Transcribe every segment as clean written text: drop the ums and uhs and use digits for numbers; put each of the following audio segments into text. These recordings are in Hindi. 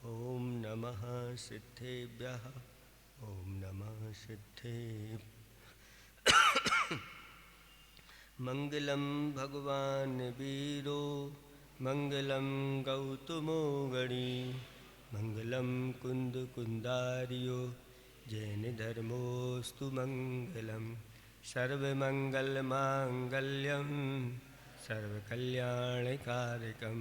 ओम नमः सिद्धेभ्यः। ओम नमः सिद्धेभ्यः। मंगलम भगवान वीरो मंगलम गौतमो गणी मंगलम कुंद कुंदारियो जैन धर्मोस्तु मंगलम सर्वमंगल मांगल्यम सर्वकल्याणकारकम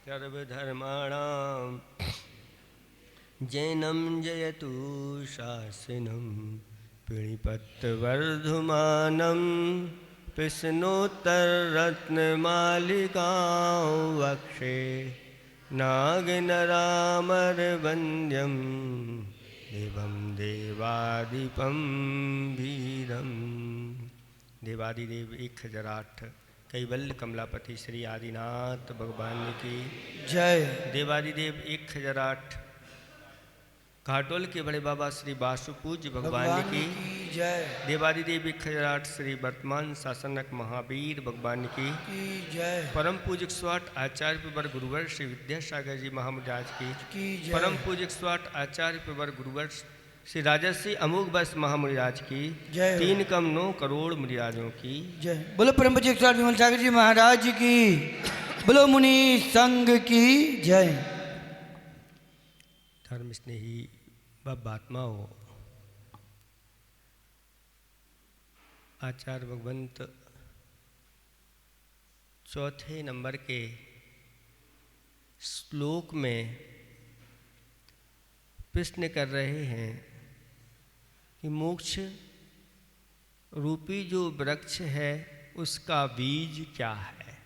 सर्वधर्माणां जैनं जयतु शासनं पिणिपत्तवर्धमानं पिष्णोत्तररत्नमालिकां वक्षे नागनरामरवन्द्यं देवं देवादिपं वीरं। देवादिदेव 1008 कैवल्य कमलापति श्री आदिनाथ भगवान की जय। देवादिदेव 1008 घाटोल के बड़े बाबा श्री वासुपूज्य भगवान की जय। देवादिदेव 1008 श्री वर्तमान शासनक महावीर भगवान की जय। परम पूज्य 108 आचार्य प्रवर गुरुवर श्री विद्यासागर जी महाराज की जय। परम पूज्य 108 आचार्य प्रवर गुरुवर श्री राजर्षि अमोघ बस महामुनिराज की जय। 3 कम 9 करोड़ मुनिराजों की जय। बोलो परम पूज्य 108 विमल सागर जी महाराज की। बोलो मुनि संघ की जय। धर्म स्नेही बात्माओं, आचार्य भगवंत चौथे नंबर के श्लोक में प्रश्न कर रहे हैं कि मोक्ष रूपी जो वृक्ष है उसका बीज क्या है,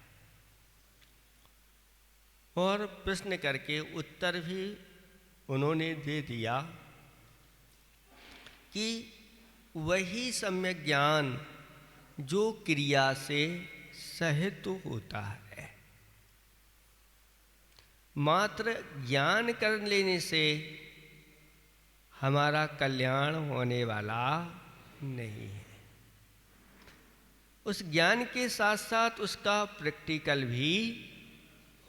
और प्रश्न करके उत्तर भी उन्होंने दे दिया कि वही सम्यक ज्ञान जो क्रिया से सहित होता है। मात्र ज्ञान कर लेने से हमारा कल्याण होने वाला नहीं है। उस ज्ञान के साथ साथ उसका प्रैक्टिकल भी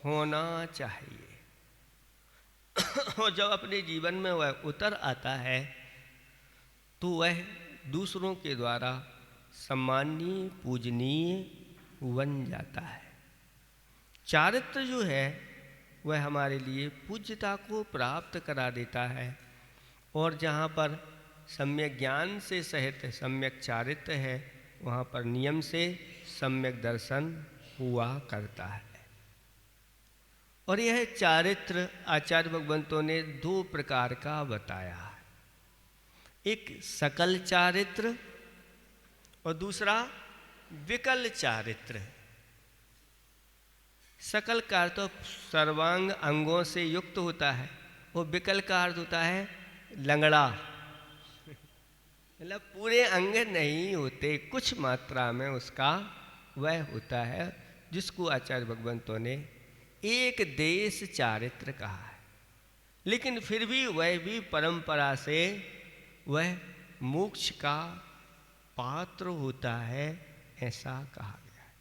होना चाहिए। और जब अपने जीवन में वह उतर आता है तो वह दूसरों के द्वारा सम्माननीय पूजनीय बन जाता है। चारित्र जो है वह हमारे लिए पूज्यता को प्राप्त करा देता है, और जहाँ पर सम्यक ज्ञान से सहित सम्यक चारित्र है वहाँ पर नियम से सम्यक दर्शन हुआ करता है। और यह चारित्र आचार्य भगवंतों ने 2 प्रकार का बताया है, एक सकल चारित्र और दूसरा विकल चारित्र। सकल का अर्थ तो सर्वांग अंगों से युक्त होता है, और विकल का अर्थ होता है लंगड़ा, मतलब पूरे अंग नहीं होते, कुछ मात्रा में उसका वह होता है, जिसको आचार्य भगवंतों ने एक देश चारित्र कहा है। लेकिन फिर भी वह भी परंपरा से वह मोक्ष का पात्र होता है, ऐसा कहा गया है।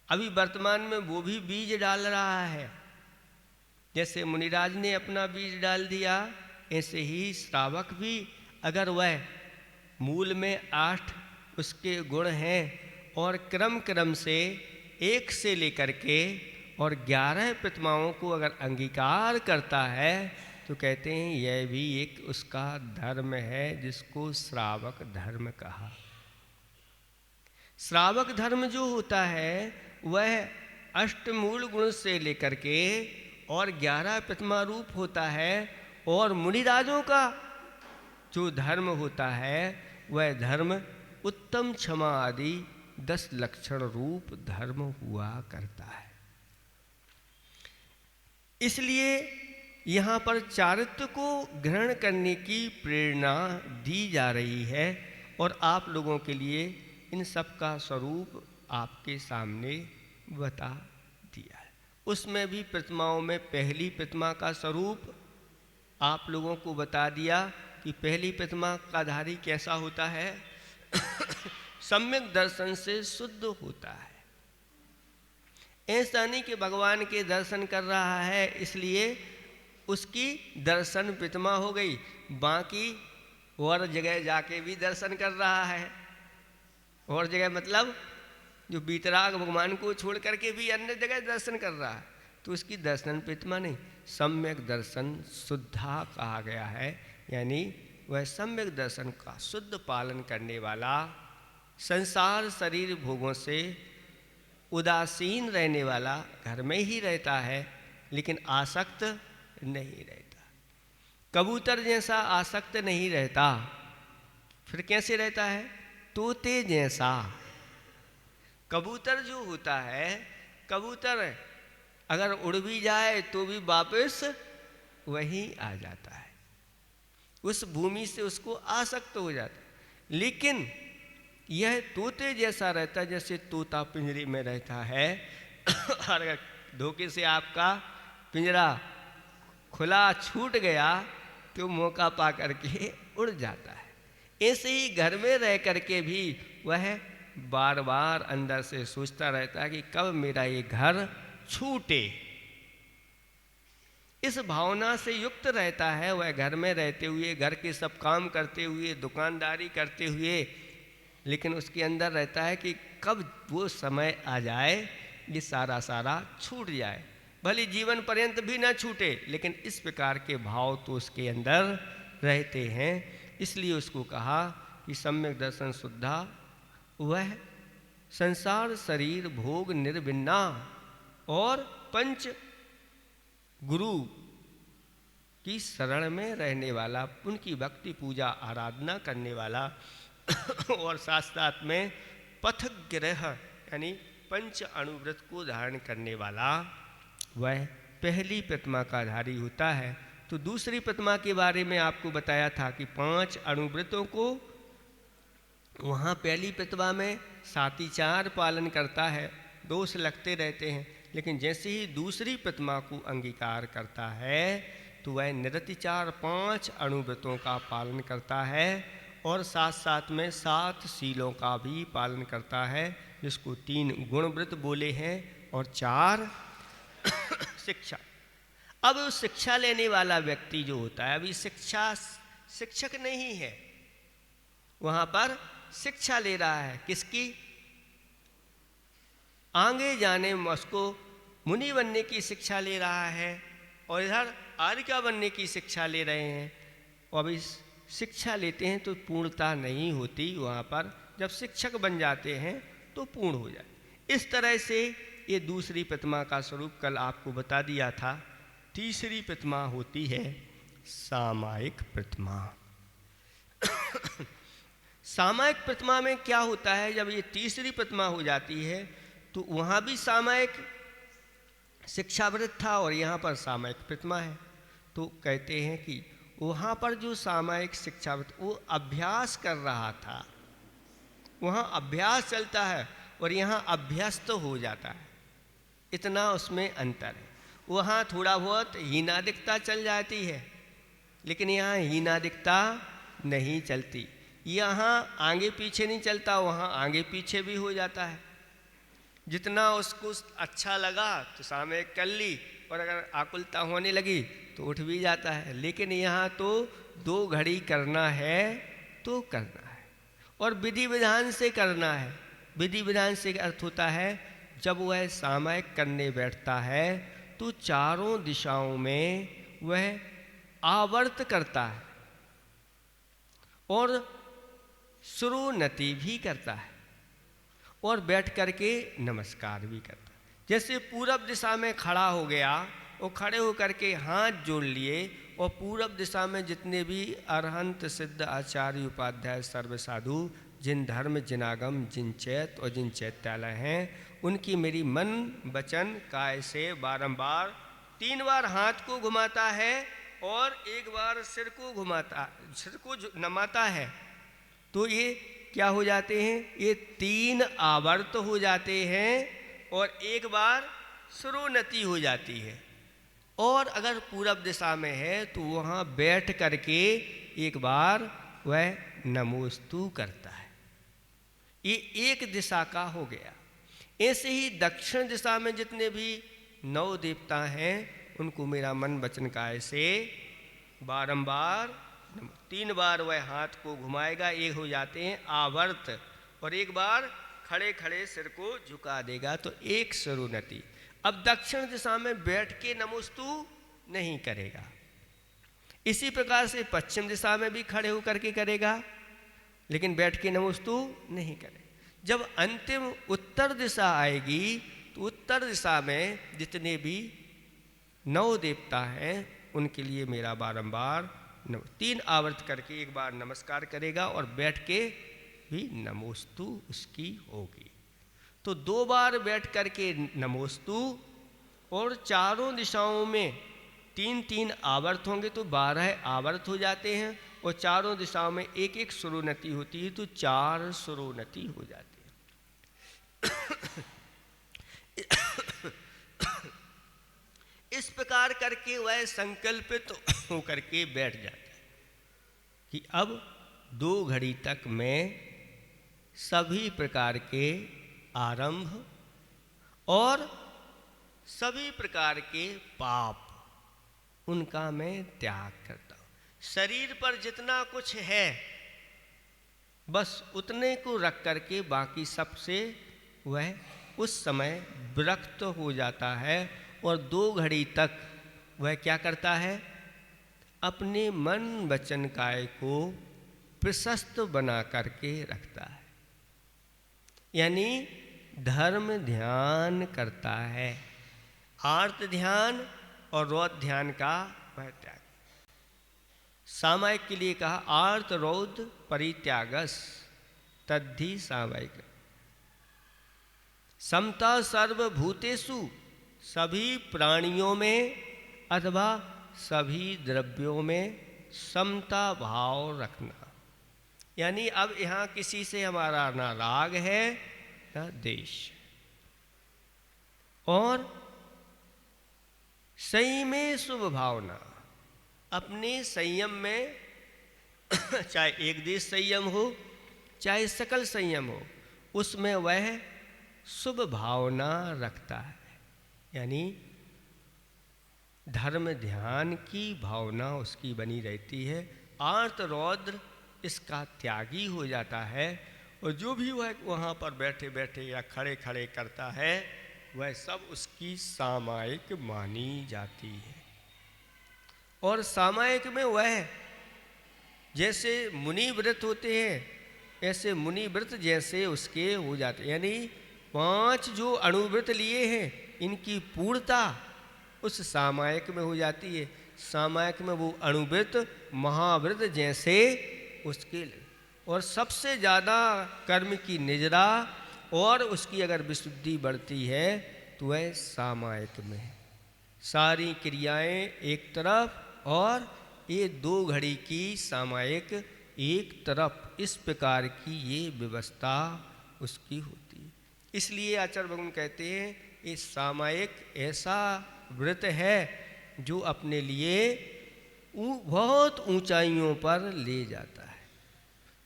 अभी वर्तमान में वो भी बीज डाल रहा है। जैसे मुनिराज ने अपना बीज डाल दिया, ऐसे ही श्रावक भी अगर वह मूल में 8 उसके गुण हैं और क्रम क्रम से 1 से लेकर के और 11 प्रतिमाओं को अगर अंगीकार करता है तो कहते हैं यह भी एक उसका धर्म है, जिसको श्रावक धर्म कहा। श्रावक धर्म जो होता है वह अष्टमूल गुण से लेकर के और 11 प्रतिमा रूप होता है, और मुनिराजों का जो धर्म होता है वह धर्म उत्तम क्षमा आदि 10 लक्षण रूप धर्म हुआ करता है। इसलिए यहाँ पर चारित्र को ग्रहण करने की प्रेरणा दी जा रही है, और आप लोगों के लिए इन सब का स्वरूप आपके सामने बता दिया है। उसमें भी प्रतिमाओं में पहली प्रतिमा का स्वरूप आप लोगों को बता दिया कि पहली प्रतिमा का धारी कैसा होता है। सम्यक दर्शन से शुद्ध होता है। ऐसा नहीं कि भगवान के दर्शन कर रहा है इसलिए उसकी दर्शन प्रतिमा हो गई। बाकी और जगह जाके भी दर्शन कर रहा है, और जगह मतलब जो बीतराग भगवान को छोड़ करके भी अन्य जगह दर्शन कर रहा है, तो उसकी दर्शन प्रतिमा नहीं, सम्यक दर्शन शुद्धा कहा गया है। यानी वह सम्यक दर्शन का शुद्ध पालन करने वाला, संसार शरीर भोगों से उदासीन रहने वाला, घर में ही रहता है लेकिन आसक्त नहीं रहता। कबूतर जैसा आसक्त नहीं रहता, फिर कैसे रहता है? तोते जैसा। कबूतर जो होता है, कबूतर अगर उड़ भी जाए तो भी वापस वहीं आ जाता है, उस भूमि से उसको आसक्त हो जाता है। लेकिन यह तोते जैसा रहता है, जैसे तोता पिंजरे में रहता है और अगर धोखे से आपका पिंजरा खुला छूट गया तो मौका पा करके उड़ जाता है। ऐसे ही घर में रह करके भी वह बार बार अंदर से सोचता रहता है कि कब मेरा ये घर छूटे। इस भावना से युक्त रहता है वह, घर में रहते हुए, घर के सब काम करते हुए, दुकानदारी करते हुए, लेकिन उसके अंदर रहता है कि कब वो समय आ जाए ये सारा छूट जाए। भले जीवन पर्यंत भी ना छूटे, लेकिन इस प्रकार के भाव तो उसके अंदर रहते हैं। इसलिए उसको कहा कि सम्यक दर्शन शुद्धा, वह संसार शरीर भोग निर्विन्ना और पंच गुरु की शरण में रहने वाला, उनकी भक्ति पूजा आराधना करने वाला और साथ साथ में पथग्रह यानी पंच अणुव्रत को धारण करने वाला, वह पहली प्रतिमा का धारी होता है। तो दूसरी प्रतिमा के बारे में आपको बताया था कि 5 अणुव्रतों को वहाँ पहली प्रतिमा में सातिचार पालन करता है, दोष लगते रहते हैं, लेकिन जैसे ही दूसरी प्रतिमा को अंगीकार करता है तो वह निरतिचार 5 अणुव्रतों का पालन करता है और साथ साथ में 7 शीलों का भी पालन करता है, जिसको 3 गुणव्रत बोले हैं और 4 शिक्षा। अब शिक्षा लेने वाला व्यक्ति जो होता है, अभी शिक्षक नहीं है, वहाँ पर शिक्षा ले रहा है किसकी? आगे जाने में उसको मुनि बनने की शिक्षा ले रहा है और इधर आर्यका बनने की शिक्षा ले रहे हैं। और अभी शिक्षा लेते हैं तो पूर्णता नहीं होती, वहाँ पर जब शिक्षक बन जाते हैं तो पूर्ण हो जाए। इस तरह से ये दूसरी प्रतिमा का स्वरूप कल आपको बता दिया था। तीसरी प्रतिमा होती है सामायिक प्रतिमा। सामायिक प्रतिमा में क्या होता है, जब ये तीसरी प्रतिमा हो जाती है तो वहाँ भी सामायिक शिक्षाव्रत था और यहाँ पर सामायिक प्रतिमा है। तो कहते हैं कि वहाँ पर जो सामायिक शिक्षाव्रत वो अभ्यास कर रहा था, वहाँ अभ्यास चलता है और यहाँ अभ्यस्त हो जाता है, इतना उसमें अंतर है। वहाँ थोड़ा बहुत हीनादिकता चल जाती है, लेकिन यहाँ हीनादिकता नहीं चलती। यहाँ आगे पीछे नहीं चलता, वहाँ आगे पीछे भी हो जाता है। जितना उसको अच्छा लगा तो सामयिक कर ली, और अगर आकुलता होने लगी तो उठ भी जाता है। लेकिन यहाँ तो 2 घड़ी करना है तो करना है, और विधि विधान से करना है। विधि विधान से अर्थ होता है जब वह सामयिक करने बैठता है तो चारों दिशाओं में वह आवर्त करता है और श्रोणति भी करता है और बैठ करके नमस्कार भी करता है। जैसे पूरब दिशा में खड़ा हो गया और खड़े होकर के हाथ जोड़ लिए, और पूरब दिशा में जितने भी अरहंत सिद्ध आचार्य उपाध्याय सर्व साधु, जिन धर्म जिनागम जिन चैत और जिन चैत्यालय हैं, उनकी मेरी मन वचन काय से बारंबार 3 बार हाथ को घुमाता है और 1 बार सिर को नमाता है। तो ये क्या हो जाते हैं, ये 3 आवर्त हो जाते हैं और 1 बार श्रोणति हो जाती है। और अगर पूरब दिशा में है तो वहाँ बैठ करके 1 बार वह नमोस्तु करता है। ये एक दिशा का हो गया। ऐसे ही दक्षिण दिशा में जितने भी 9 देवता हैं उनको मेरा मन वचन काया से बारंबार 3 बार वह हाथ को घुमाएगा, एक हो जाते हैं आवर्त, और एक बार खड़े खड़े सिर को झुका देगा, तो एक सरोनति। अब दक्षिण दिशा में बैठ के नमोस्तु नहीं करेगा, इसी प्रकार से पश्चिम दिशा में भी खड़े होकर के करेगा, लेकिन बैठ के नमोस्तु नहीं करेगा। जब अंतिम उत्तर दिशा आएगी तो उत्तर दिशा में जितने भी 9 देवता हैं उनके लिए मेरा बारंबार 3 आवर्त करके एक बार नमस्कार करेगा, और बैठ के भी नमोस्तु उसकी होगी। तो 2 बार बैठ करके नमोस्तु, और चारों दिशाओं में 3-3 आवर्त होंगे तो 12 आवर्त हो जाते हैं, और चारों दिशाओं में 1-1 सरोनति होती है तो 4 सरोनति हो जाती है। इस प्रकार करके वह संकल्पित होकर के बैठ जाता है कि अब 2 घड़ी तक मैं सभी प्रकार के आरंभ और सभी प्रकार के पाप उनका मैं त्याग करता हूँ। शरीर पर जितना कुछ है बस उतने को रख करके बाकी सबसे वह उस समय विरक्त हो जाता है, और 2 घड़ी तक वह क्या करता है, अपने मन वचन काय को प्रशस्त बना करके रखता है, यानी धर्म ध्यान करता है। आर्त ध्यान और रौद्र ध्यान का वह त्याग। सामायिक के लिए कहा आर्त रौद्र परित्यागस तद्धि सामायिक। समता सर्वभूतेषु, सभी प्राणियों में अथवा सभी द्रव्यों में समता भाव रखना, यानी अब यहाँ किसी से हमारा ना राग है ना द्वेष, और संयमे शुभ भावना, अपने संयम में चाहे एक देश संयम हो चाहे सकल संयम हो, उसमें वह शुभ भावना रखता है, यानी धर्म ध्यान की भावना उसकी बनी रहती है। आर्त रौद्र इसका त्यागी हो जाता है, और जो भी वह वहाँ पर बैठे बैठे या खड़े खड़े करता है वह सब उसकी सामायिक मानी जाती है। और सामायिक में वह जैसे मुनि व्रत होते हैं ऐसे मुनि व्रत जैसे उसके हो जाते हैं, यानी 5 जो अणुव्रत लिए हैं इनकी पूर्णता उस सामायिक में हो जाती है। सामायिक में वो अणुव्रत महाव्रत जैसे उसके, और सबसे ज़्यादा कर्म की निजरा और उसकी अगर विशुद्धि बढ़ती है तो वह सामायिक में है। सारी क्रियाएं एक तरफ और ये 2 घड़ी की सामायिक एक तरफ, इस प्रकार की ये व्यवस्था उसकी होती है। इसलिए आचार्य भगवान कहते हैं ये सामायिक ऐसा व्रत है जो अपने लिए बहुत ऊंचाइयों पर ले जाता है।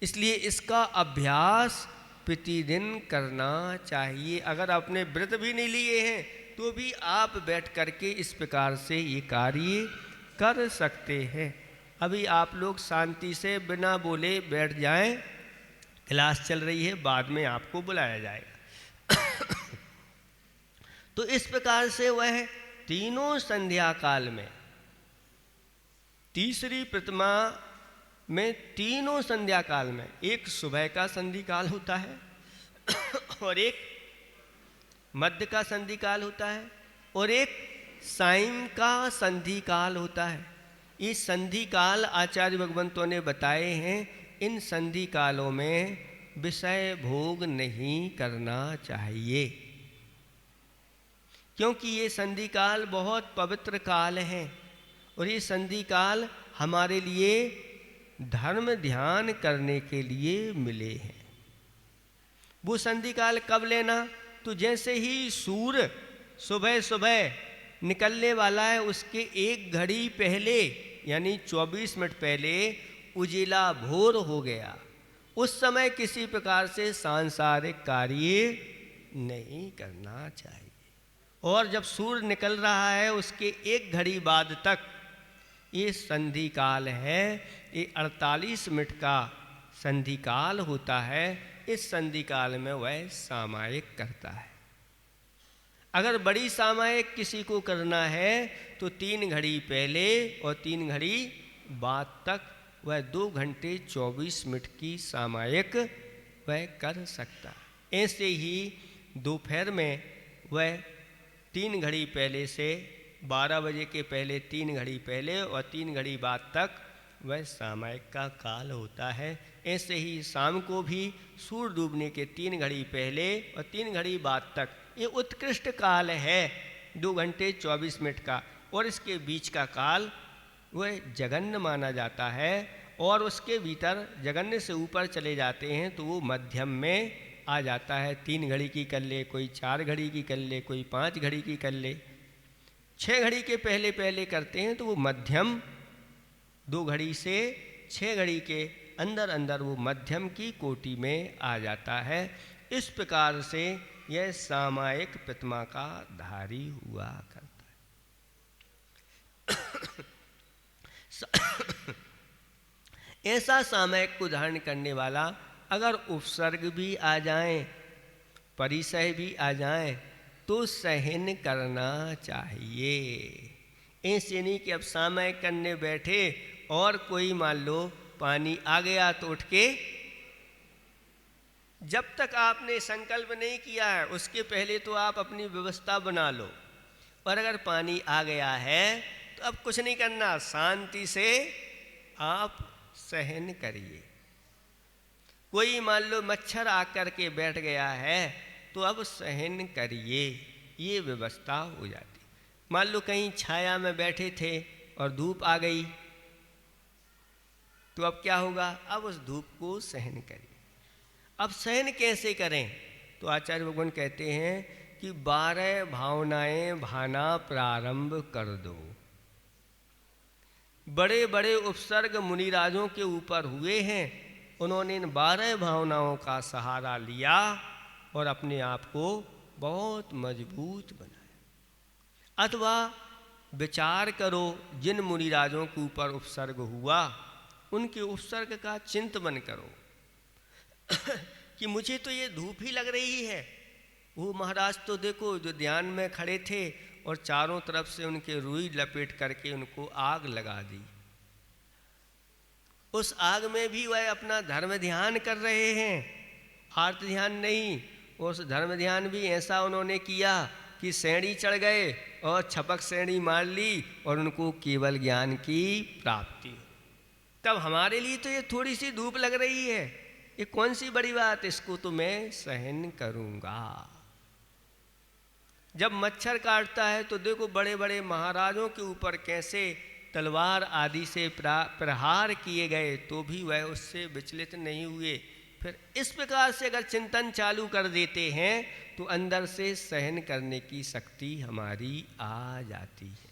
इसलिए इसका अभ्यास प्रतिदिन करना चाहिए। अगर आपने व्रत भी नहीं लिए हैं तो भी आप बैठ करके इस प्रकार से ये कार्य कर सकते हैं। अभी आप लोग शांति से बिना बोले बैठ जाएं, क्लास चल रही है, बाद में आपको बुलाया जाएगा। तो इस प्रकार से वह तीनों संध्या काल में, तीसरी प्रतिमा में तीनों संध्या काल में, एक सुबह का संधि काल होता है और एक मध्य का संधि काल होता है और एक सायं का संधि काल होता है। ये संधि काल आचार्य भगवंतों ने बताए हैं। इन संधि कालों में विषय भोग नहीं करना चाहिए, क्योंकि ये संधि काल बहुत पवित्र काल है और ये संधि काल हमारे लिए धर्म ध्यान करने के लिए मिले हैं। वो संधि काल कब लेना? तो जैसे ही सूर्य सुबह सुबह निकलने वाला है उसके 1 घड़ी पहले यानी 24 मिनट पहले उजिला भोर हो गया, उस समय किसी प्रकार से सांसारिक कार्य नहीं करना चाहिए। और जब सूर्य निकल रहा है उसके 1 घड़ी बाद तक ये संधि काल है। ये 48 मिनट का संधि काल होता है। इस संधि काल में वह सामायिक करता है। अगर बड़ी सामायिक किसी को करना है तो 3 घड़ी पहले और 3 घड़ी बाद तक वह 2 घंटे 24 मिनट की सामायिक वह कर सकता है। ऐसे ही दोपहर में वह 3 घड़ी पहले से 12 बजे के पहले 3 घड़ी पहले और 3 घड़ी बाद तक वह सामायिक का काल होता है। ऐसे ही शाम को भी सूर्य डूबने के 3 घड़ी पहले और 3 घड़ी बाद तक ये उत्कृष्ट काल है 2 घंटे 24 मिनट का। और इसके बीच का काल वह जगन्य माना जाता है। और उसके भीतर जगन्य से ऊपर चले जाते हैं तो वो मध्यम में आ जाता है। 3 घड़ी की कर ले, कोई 4 घड़ी की कर ले, कोई 5 घड़ी की कर ले। 6 घड़ी के पहले पहले करते हैं तो वो मध्यम, 2 घड़ी से 6 घड़ी के अंदर अंदर वो मध्यम की कोटि में आ जाता है। इस प्रकार से यह सामायिक प्रतिमा का धारी हुआ करता है। ऐसा सामायिक को धारण करने वाला अगर उपसर्ग भी आ जाए, परिसय भी आ जाए तो सहन करना चाहिए। ऐसे नहीं कि अब सामायिक करने बैठे और कोई मान लो पानी आ गया तो उठ के, जब तक आपने संकल्प नहीं किया है उसके पहले तो आप अपनी व्यवस्था बना लो। और अगर पानी आ गया है तो अब कुछ नहीं करना, शांति से आप सहन करिए। कोई मान लो मच्छर आकर के बैठ गया है तो अब सहन करिए, ये व्यवस्था हो जाती। मान लो कहीं छाया में बैठे थे और धूप आ गई तो अब क्या होगा, अब उस धूप को सहन करिए। अब सहन कैसे करें, तो आचार्य भगवान कहते हैं कि 12 भावनाएं भाना प्रारंभ कर दो। बड़े बड़े उपसर्ग मुनिराजों के ऊपर हुए हैं, उन्होंने इन 12 भावनाओं का सहारा लिया और अपने आप को बहुत मजबूत बनाया। अथवा विचार करो जिन मुनिराजों के ऊपर उपसर्ग हुआ उनके उपसर्ग का चिंतन करो कि मुझे तो ये धूप ही लग रही है। वो महाराज तो देखो जो ध्यान में खड़े थे और चारों तरफ से उनके रुई लपेट करके उनको आग लगा दी। उस आग में भी वह अपना धर्म ध्यान कर रहे हैं, आर्त ध्यान नहीं। उस धर्म ध्यान भी ऐसा उन्होंने किया कि सैणी चढ़ गए और छपक सैणी मार ली और उनको केवल ज्ञान की प्राप्ति हो। तब हमारे लिए तो ये थोड़ी सी धूप लग रही है, ये कौन सी बड़ी बात, इसको तो मैं सहन करूंगा। जब मच्छर काटता है तो देखो बड़े बड़े महाराजों के ऊपर कैसे तलवार आदि से प्रहार किए गए तो भी वह उससे विचलित नहीं हुए। फिर इस प्रकार से अगर चिंतन चालू कर देते हैं तो अंदर से सहन करने की शक्ति हमारी आ जाती है।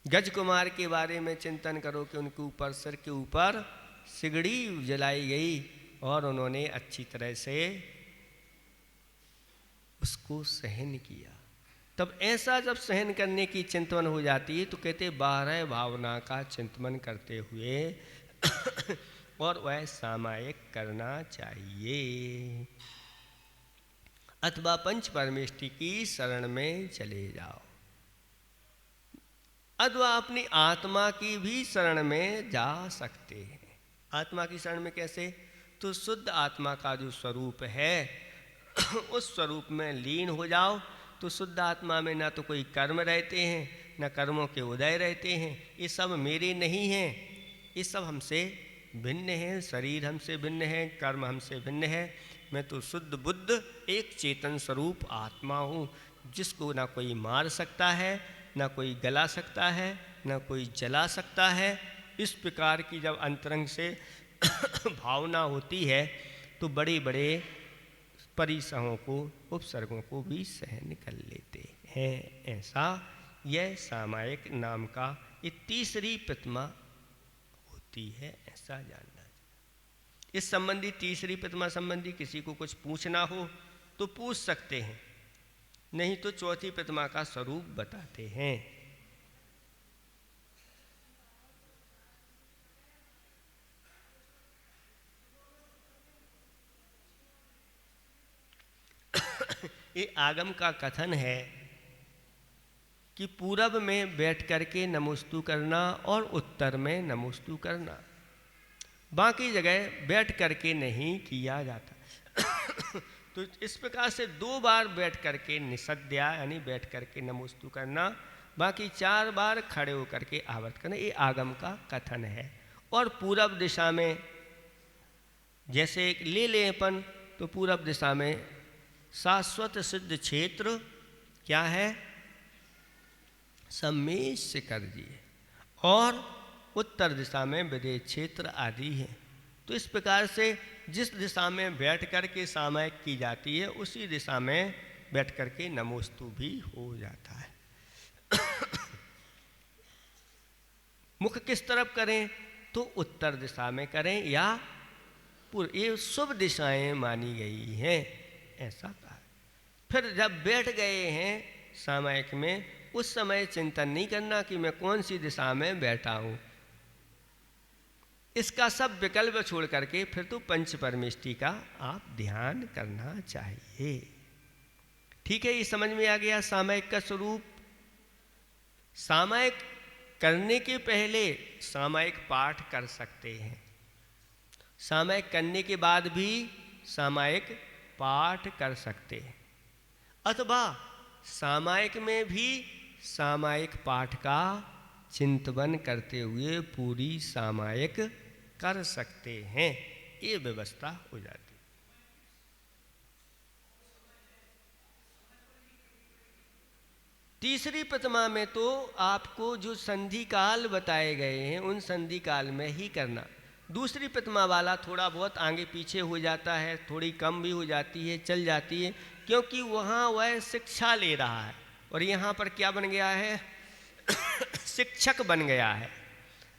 गज कुमार के बारे में चिंतन करो कि उनके ऊपर, सिर के ऊपर सिगड़ी जलाई गई और उन्होंने अच्छी तरह से उसको सहन किया। तब ऐसा जब सहन करने की चिंतन हो जाती है तो कहते 12 भावना का चिंतन करते हुए और वह सामायिक करना चाहिए। अथवा पंच परमेष्टि की शरण में चले जाओ, अथवा अपनी आत्मा की भी शरण में जा सकते हैं। आत्मा की शरण में कैसे, तो शुद्ध आत्मा का जो स्वरूप है उस स्वरूप में लीन हो जाओ। तो शुद्ध आत्मा में ना तो कोई कर्म रहते हैं ना कर्मों के उदय रहते हैं, ये सब मेरे नहीं हैं, ये सब हमसे भिन्न हैं। शरीर हमसे भिन्न है, कर्म हमसे भिन्न है। मैं तो शुद्ध बुद्ध एक चेतन स्वरूप आत्मा हूँ जिसको ना कोई मार सकता है, ना कोई गला सकता है, ना कोई जला सकता है। इस प्रकार की जब अंतरंग से भावना होती है तो बड़े बड़े परिसहों को, उपसर्गों को भी सहन कर लेते हैं। ऐसा यह सामायिक नाम का ये तीसरी प्रतिमा होती है, ऐसा जानना। इस संबंधी, तीसरी प्रतिमा संबंधी किसी को कुछ पूछना हो तो पूछ सकते हैं। नहीं तो चौथी प्रतिमा का स्वरूप बताते हैं। ये आगम का कथन है कि पूरब में बैठ करके नमोस्तु करना और उत्तर में नमोस्तु करना, बाकी जगह बैठ करके नहीं किया जाता। तो इस प्रकार से 2 बार बैठ करके निषद्या यानी बैठ करके नमोस्तु करना, बाकी 4 बार खड़े होकर के आवर्त करना, ये आगम का कथन है। और पूरब दिशा में जैसे ले लें अपन, तो पूरब दिशा में शाश्वत सिद्ध क्षेत्र क्या है? सम्मेश कर दिए, और उत्तर दिशा में विदेश क्षेत्र आदि है। तो इस प्रकार से जिस दिशा में बैठ कर के सामायिक की जाती है उसी दिशा में बैठ कर के नमोस्तु भी हो जाता है। मुख किस तरफ करें? तो उत्तर दिशा में करें या पूर्व, ये शुभ दिशाएं मानी गई हैं, ऐसा कहा। फिर जब बैठ गए हैं सामायिक में, उस समय चिंतन नहीं करना कि मैं कौन सी दिशा में बैठा हूँ, इसका सब विकल्प छोड़ करके फिर तो पंच परमेष्टि का आप ध्यान करना चाहिए। ठीक है, ये समझ में आ गया सामायिक का स्वरूप। सामायिक करने के पहले सामायिक पाठ कर सकते हैं, सामायिक करने के बाद भी सामायिक पाठ कर सकते हैं, अथवा सामायिक में भी सामायिक पाठ का चिंतन करते हुए पूरी सामायिक कर सकते हैं। ये व्यवस्था हो जाती है। तीसरी प्रतिमा में तो आपको जो संधि काल बताए गए हैं उन संधि काल में ही करना। दूसरी प्रतिमा वाला थोड़ा बहुत आगे पीछे हो जाता है, थोड़ी कम भी हो जाती है, चल जाती है, क्योंकि वहाँ वह शिक्षा ले रहा है और यहाँ पर क्या बन गया है? शिक्षक बन गया है।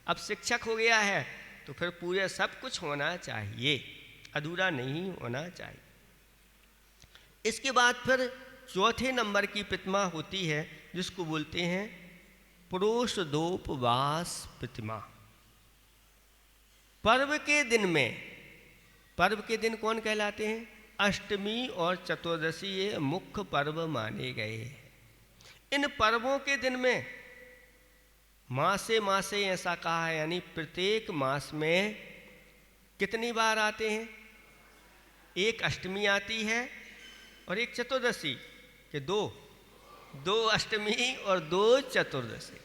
अब शिक्षक हो गया है तो फिर पूरे सब कुछ होना चाहिए, अधूरा नहीं होना चाहिए। इसके बाद फिर चौथे नंबर की प्रतिमा होती है जिसको बोलते हैं प्रोषदोपवास प्रतिमा। पर्व के दिन में, पर्व के दिन कौन कहलाते हैं? अष्टमी और चतुर्दशी ये मुख्य पर्व माने गए हैं। इन पर्वों के दिन में मासे मासे ऐसा कहा है, यानी प्रत्येक मास में कितनी बार आते हैं? एक अष्टमी आती है और एक चतुर्दशी, के दो अष्टमी और 2 चतुर्दशी,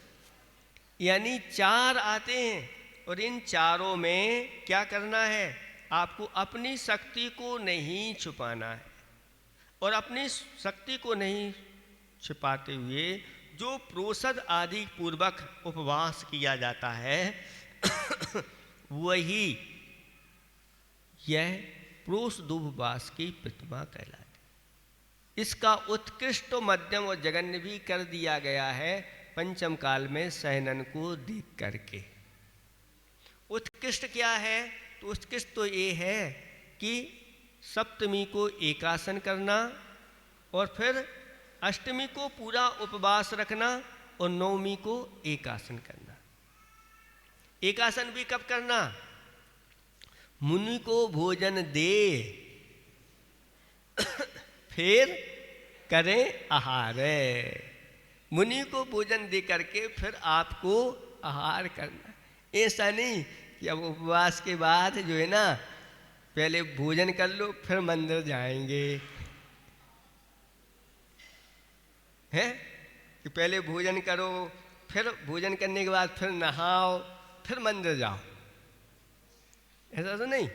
यानी 4 आते हैं। और इन चारों में क्या करना है? आपको अपनी शक्ति को नहीं छुपाना है, और अपनी शक्ति को नहीं छिपाते हुए जो प्रोषद आदि पूर्वक उपवास किया जाता है वही यह प्रोषदोपवास की प्रतिमा कहलाती है। इसका उत्कृष्ट मध्यम और जघन्य भी कर दिया गया है पंचम काल में शयनन को देख करके। उत्कृष्ट क्या है? तो उत्कृष्ट तो ये है कि सप्तमी को एकासन करना और फिर अष्टमी को पूरा उपवास रखना और नवमी को एकासन करना। एकासन भी कब करना? मुनि को भोजन दे फिर करें आहार। मुनि को भोजन दे करके फिर आपको आहार करना। ऐसा नहीं कि अब उपवास के बाद जो है ना पहले भोजन कर लो फिर मंदिर जाएंगे, है कि पहले भोजन करो फिर भोजन करने के बाद फिर नहाओ फिर मंदिर जाओ, ऐसा तो नहीं।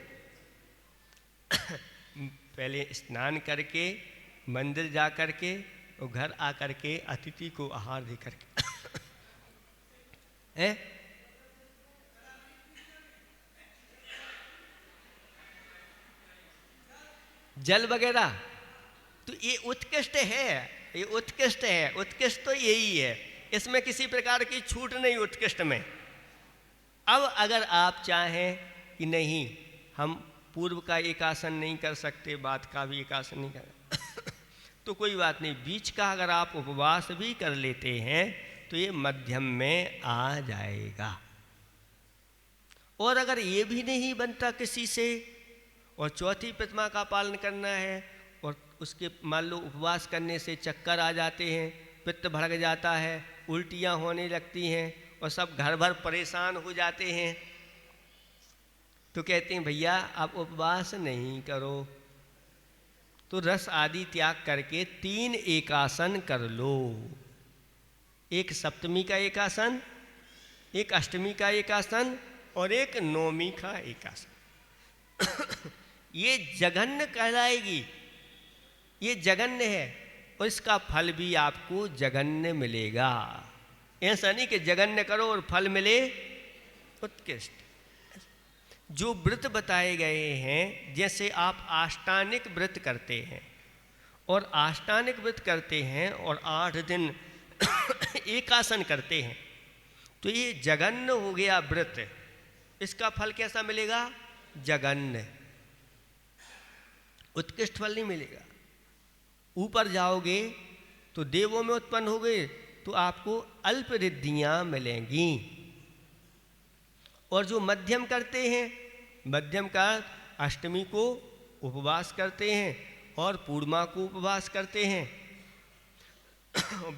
पहले स्नान करके मंदिर जा करके और घर आ करके अतिथि को आहार दे करके है। जल वगैरह तो ये उत्कृष्ट है, ये उत्कृष्ट है। उत्कृष्ट तो यही है, इसमें किसी प्रकार की छूट नहीं उत्कृष्ट में। अब अगर आप चाहें कि नहीं हम पूर्व का एकासन नहीं कर सकते, बाद का भी एकासन नहीं कर तो कोई बात नहीं, बीच का अगर आप उपवास भी कर लेते हैं तो ये मध्यम में आ जाएगा। और अगर ये भी नहीं बनता किसी से और चौथी प्रतिमा का पालन करना है और उसके मान लो उपवास करने से चक्कर आ जाते हैं, पित्त भड़क जाता है, उल्टियाँ होने लगती हैं और सब घर भर परेशान हो जाते हैं, तो कहते हैं भैया आप उपवास नहीं करो, तो रस आदि त्याग करके 3 एकासन कर लो। एक सप्तमी का एकासन, एक अष्टमी का एकासन और एक नवमी का एकासन। ये जघन्य कहलाएगी, ये जघन्य है और इसका फल भी आपको जघन्य मिलेगा। ऐसा नहीं कि जघन्य करो और फल मिले उत्कृष्ट। जो व्रत बताए गए हैं, जैसे आप आष्टानिक व्रत करते हैं और आष्टानिक व्रत करते हैं और 8 दिन एकासन करते हैं, तो ये जघन्य हो गया व्रत। इसका फल कैसा मिलेगा? जघन्य, उत्कृष्ट फल नहीं मिलेगा। ऊपर जाओगे तो देवों में उत्पन्न हो गए तो आपको अल्प रिद्धियां मिलेंगी। और जो मध्यम करते हैं, मध्यम का अष्टमी को उपवास करते हैं और पूर्णिमा को उपवास करते हैं,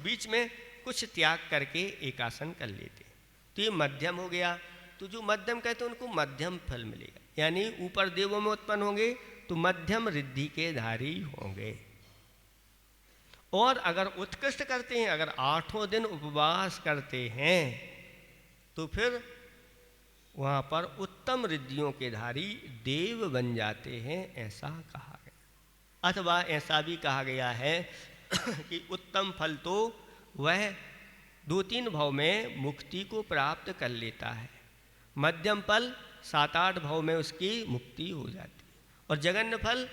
बीच में कुछ त्याग करके एकासन कर लेते हैं, तो ये मध्यम हो गया। तो जो मध्यम कहते हैं उनको मध्यम फल मिलेगा, यानी ऊपर देवों में उत्पन्न होंगे तो मध्यम रिद्धि के धारी होंगे। और अगर उत्कृष्ट करते हैं, अगर 8 दिन उपवास करते हैं, तो फिर वहाँ पर उत्तम रिद्धियों के धारी देव बन जाते हैं, ऐसा कहा गया। अथवा ऐसा भी कहा गया है कि उत्तम फल तो वह 2-3 भाव में मुक्ति को प्राप्त कर लेता है, मध्यम फल 7-8 भाव में उसकी मुक्ति हो जाती है, और जघन्य फल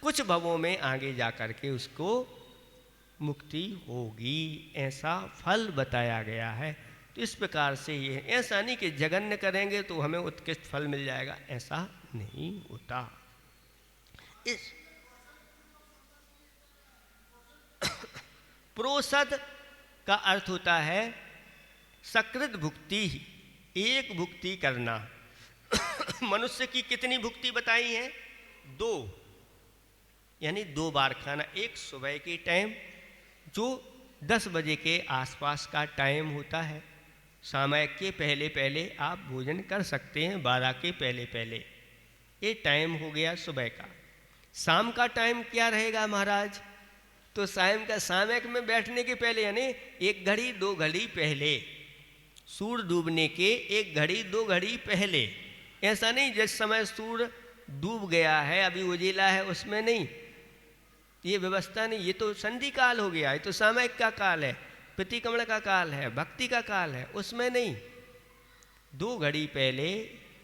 कुछ भवों में आगे जा कर के उसको मुक्ति होगी, ऐसा फल बताया गया है। तो इस प्रकार से ये, ऐसा नहीं कि जघन्य करेंगे तो हमें उत्कृष्ट फल मिल जाएगा, ऐसा नहीं होता। इस प्रोसद का अर्थ होता है सकृत भुक्ति, एक भुक्ति करना। मनुष्य की कितनी भुक्ति बताई है? 2, यानी 2 बार खाना। एक सुबह के टाइम जो 10 बजे के आसपास का टाइम होता है, समय के पहले पहले आप भोजन कर सकते हैं, 12 के पहले पहले, ये टाइम हो गया सुबह का। शाम का टाइम क्या रहेगा महाराज? तो शाम का सामयिक में बैठने के पहले, यानी 1 घड़ी 2 घड़ी पहले, सूर्य डूबने के 1 घड़ी 2 घड़ी पहले। ऐसा नहीं जिस समय सूर्य डूब गया है, अभी उजिला है, उसमें नहीं, ये व्यवस्था नहीं। ये तो संधि काल हो गया, ये तो सामयिक का काल है, प्रतिक्रमण का काल है, भक्ति का काल है, उसमें नहीं। 2 घड़ी पहले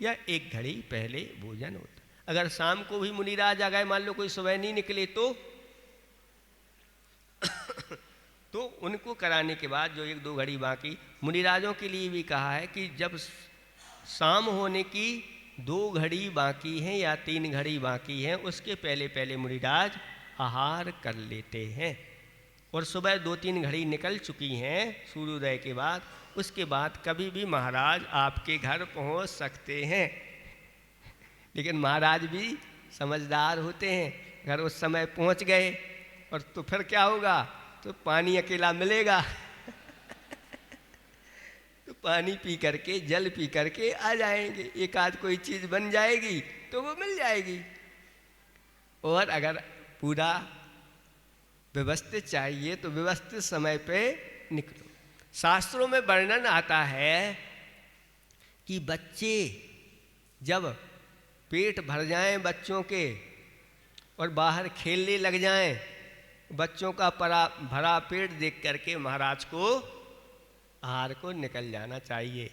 या 1 घड़ी पहले भोजन होता। अगर शाम को भी मुनिराज आ गए, मान लो कोई सुबह नहीं निकले, तो उनको कराने के बाद जो 1-2 घड़ी बाकी, मुनिराजों के लिए भी कहा है कि जब शाम होने की 2 घड़ी बाकी हैं या 3 घड़ी बाकी हैं, उसके पहले पहले मुनिराज आहार कर लेते हैं। और सुबह 2-3 घड़ी निकल चुकी हैं सूर्योदय के बाद, उसके बाद कभी भी महाराज आपके घर पहुंच सकते हैं। लेकिन महाराज भी समझदार होते हैं, अगर उस समय पहुंच गए और तो फिर क्या होगा? तो पानी अकेला मिलेगा तो पानी पी करके, जल पी करके आ जाएंगे, एक आध कोई चीज़ बन जाएगी तो वो मिल जाएगी। और अगर पूरा व्यवस्थित चाहिए तो व्यवस्थित समय पे निकलो। शास्त्रों में वर्णन आता है कि बच्चे जब पेट भर जाएं बच्चों के और बाहर खेलने लग जाएं, बच्चों का भरा पेट देख करके महाराज को आहार को निकल जाना चाहिए।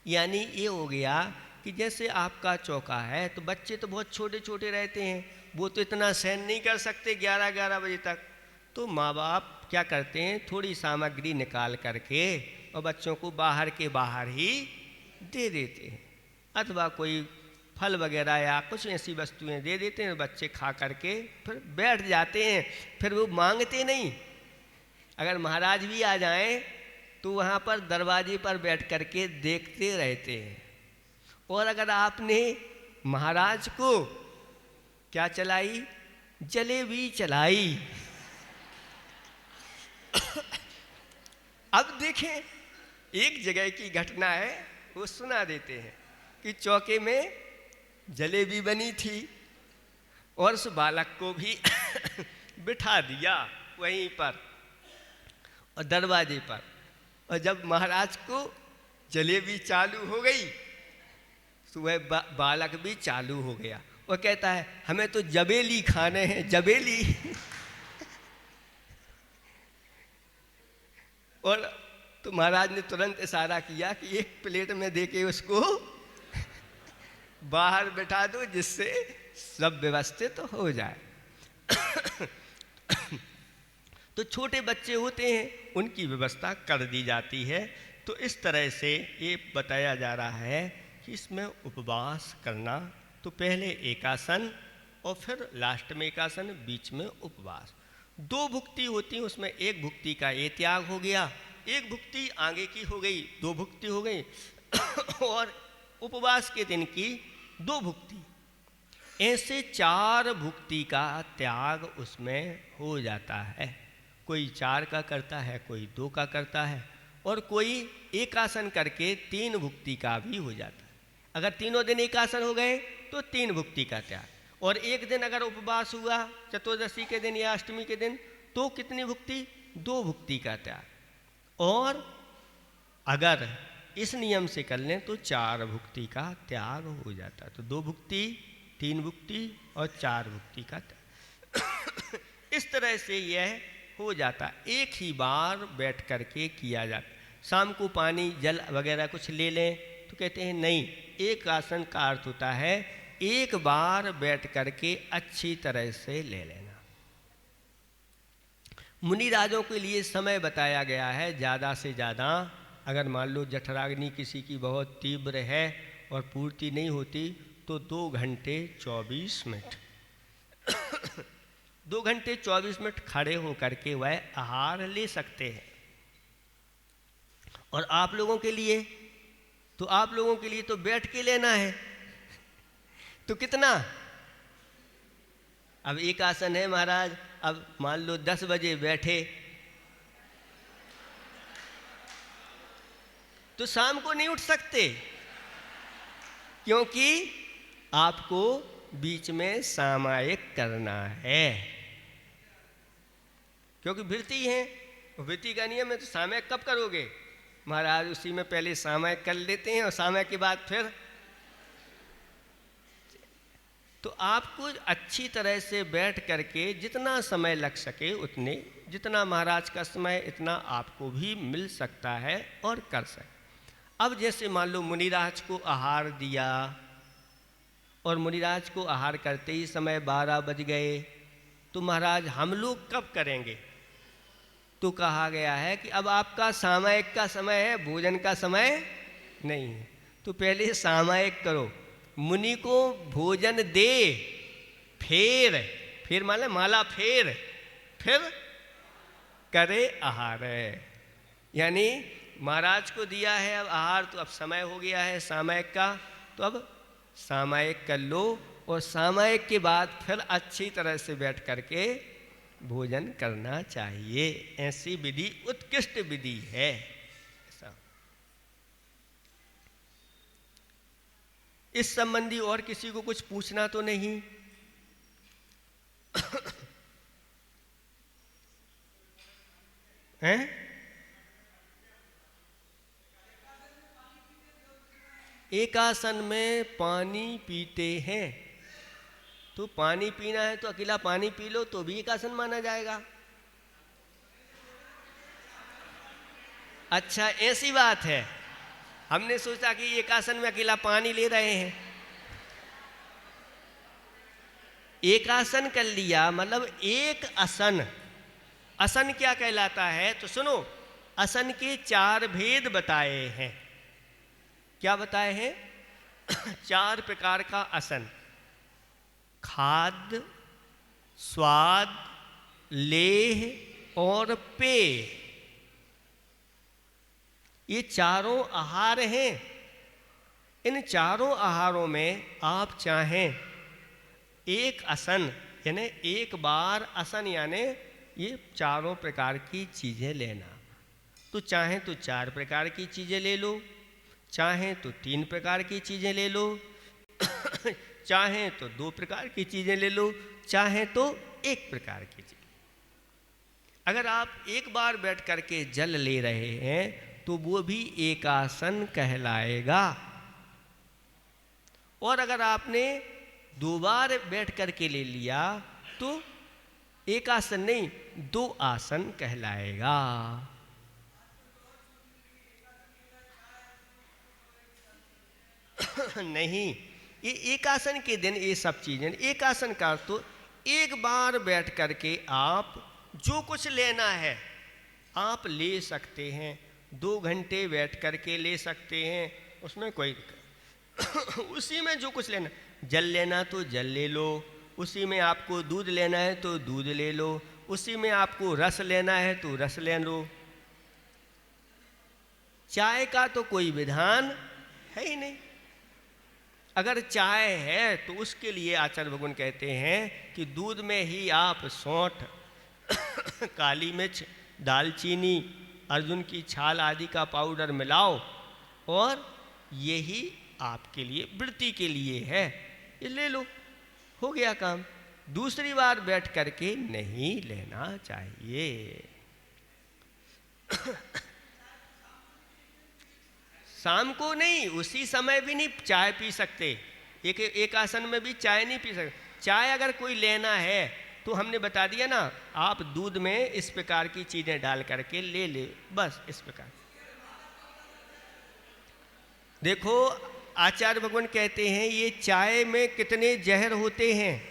यानी ये हो गया कि जैसे आपका चौका है, तो बच्चे तो बहुत छोटे छोटे रहते हैं, वो तो इतना सहन नहीं कर सकते 11-11 बजे तक, तो माँ बाप क्या करते हैं, थोड़ी सामग्री निकाल करके और बच्चों को बाहर के बाहर ही दे देते हैं। अथवा कोई फल वगैरह या कुछ ऐसी वस्तुएं दे देते हैं, बच्चे खा करके फिर बैठ जाते हैं, फिर वो मांगते नहीं। अगर महाराज भी आ जाएं तो वहाँ पर दरवाजे पर बैठ करके देखते रहते हैं। और अगर आपने महाराज को क्या चलाई, जलेबी चलाई। अब देखें, एक जगह की घटना है, वो सुना देते हैं कि चौके में जलेबी बनी थी और उस बालक को भी बिठा दिया वहीं पर और दरवाजे पर। और जब महाराज को जलेबी चालू हो गई तो वह बालक भी चालू हो गया। वो कहता है हमें तो जबेली खाने हैं, जबेली। और तो महाराज ने तुरंत इशारा किया कि एक प्लेट में देके उसको बाहर बैठा दो, जिससे सब व्यवस्थित हो जाए। तो छोटे बच्चे होते हैं, उनकी व्यवस्था कर दी जाती है। तो इस तरह से ये बताया जा रहा है कि इसमें उपवास करना, तो पहले एकासन और फिर लास्ट में एकासन, बीच में उपवास। 2 भुक्ति होती हैं, उसमें एक भुक्ति का ये त्याग हो गया, एक भुक्ति आगे की हो गई, 2 भुक्ति हो गई। और उपवास के दिन की 2 भुक्ति, ऐसे 4 भुक्ति का त्याग उसमें हो जाता है। कोई 4 का करता है, कोई 2 का करता है, और कोई एकासन करके 3 भुक्ति का भी हो जाता है। अगर तीनों दिन एकासन हो गए तो 3 भुक्ति का त्याग। और एक दिन अगर उपवास हुआ चतुर्दशी के दिन या अष्टमी के दिन, तो कितनी भुक्ति, 2 भुक्ति का त्याग। और अगर इस नियम से कर लें तो 4 भुक्ति का त्याग हो जाता। तो 2 भुक्ति, 3 भुक्ति और 4 भुक्ति का त्याग। इस तरह से यह हो जाता, एक ही बार बैठ करके किया जाता। शाम को पानी जल वगैरह कुछ ले लें तो कहते हैं नहीं, एक आसन का अर्थ होता है एक बार बैठ करके अच्छी तरह से ले लेना। मुनि राजों के लिए समय बताया गया है ज़्यादा से ज़्यादा। अगर मान लो जठराग्नि किसी की बहुत तीव्र है और पूर्ति नहीं होती तो 2 घंटे 24 मिनट 2 घंटे 24 मिनट खड़े होकर के वह आहार ले सकते हैं। और आप लोगों के लिए तो बैठ के लेना है। तो कितना, अब एक आसन है महाराज, अब मान लो 10 बजे बैठे तो शाम को नहीं उठ सकते, क्योंकि आपको बीच में सामायिक करना है। क्योंकि वृत्ति है, वृत्ति का नियम है, तो सामायिक कब करोगे महाराज? उसी में पहले सामायिक कर लेते हैं और सामायिक के बाद फिर। तो आपको अच्छी तरह से बैठ करके जितना समय लग सके उतने, जितना महाराज का समय इतना आपको भी मिल सकता है और कर सकते। अब जैसे मान लो मुनिराज को आहार दिया और मुनिराज को आहार करते ही समय 12 बज गए, तो महाराज हम लोग कब करेंगे? तो कहा गया है कि अब आपका सामायिक का समय है, भोजन का समय नहीं है। तो पहले सामायिक करो, मुनि को भोजन दे, फिर माला फिर करे आहार। यानी महाराज को दिया है अब आहार, तो अब समय हो गया है सामायिक का, तो अब सामायिक कर लो और सामायिक के बाद फिर अच्छी तरह से बैठ करके भोजन करना चाहिए। ऐसी विधि उत्कृष्ट विधि है। ऐसा इस संबंधी और किसी को कुछ पूछना तो नहीं? हैं? एक आसन में पानी पीते हैं, तो पानी पीना है तो अकेला पानी पी लो तो भी एक आसन माना जाएगा। अच्छा, ऐसी बात है, हमने सोचा कि एक आसन में अकेला पानी ले रहे हैं। एक आसन कर लिया मतलब एक आसन। आसन क्या कहलाता है? तो सुनो, आसन के 4 भेद बताए हैं। क्या बताए हैं? 4 प्रकार का आसन, खाद्य, स्वाद, लेह और पेय, ये चारों आहार हैं। इन चारों आहारों में आप चाहें एक आसन यानी एक बार आसन यानी ये चारों प्रकार की चीज़ें लेना, तो चाहें तो 4 प्रकार की चीज़ें ले लो, चाहें तो 3 प्रकार की चीज़ें ले लो, चाहें तो 2 प्रकार की चीज़ें ले लो, चाहें तो 1 प्रकार की चीज़। अगर आप एक बार बैठ करके जल ले रहे हैं तो वो भी एक आसन कहलाएगा, और अगर आपने 2 बार बैठ करके ले लिया तो एक आसन नहीं 2 आसन कहलाएगा। नहीं, ये एक आसन के दिन ये सब चीजें, एक आसन का तो एक बार बैठ करके आप जो कुछ लेना है आप ले सकते हैं, 2 घंटे बैठ करके ले सकते हैं, उसमें कोई उसी में जो कुछ लेना, जल लेना तो जल ले लो, उसी में आपको दूध लेना है तो दूध ले लो, उसी में आपको रस लेना है तो रस ले लो। चाय का तो कोई विधान है ही नहीं। अगर चाय है तो उसके लिए आचार्य भगवान कहते हैं कि दूध में ही आप सौंठ, काली मिर्च, दालचीनी, अर्जुन की छाल आदि का पाउडर मिलाओ और यही आपके लिए वृत्ति के लिए है, ये ले लो, हो गया काम। दूसरी बार बैठ करके नहीं लेना चाहिए। शाम को नहीं, उसी समय भी नहीं चाय पी सकते, एक आसन में भी चाय नहीं पी सकते। चाय अगर कोई लेना है तो हमने बता दिया ना, आप दूध में इस प्रकार की चीजें डाल करके ले ले, बस इस प्रकार। देखो आचार्य भगवान कहते हैं ये चाय में कितने जहर होते हैं,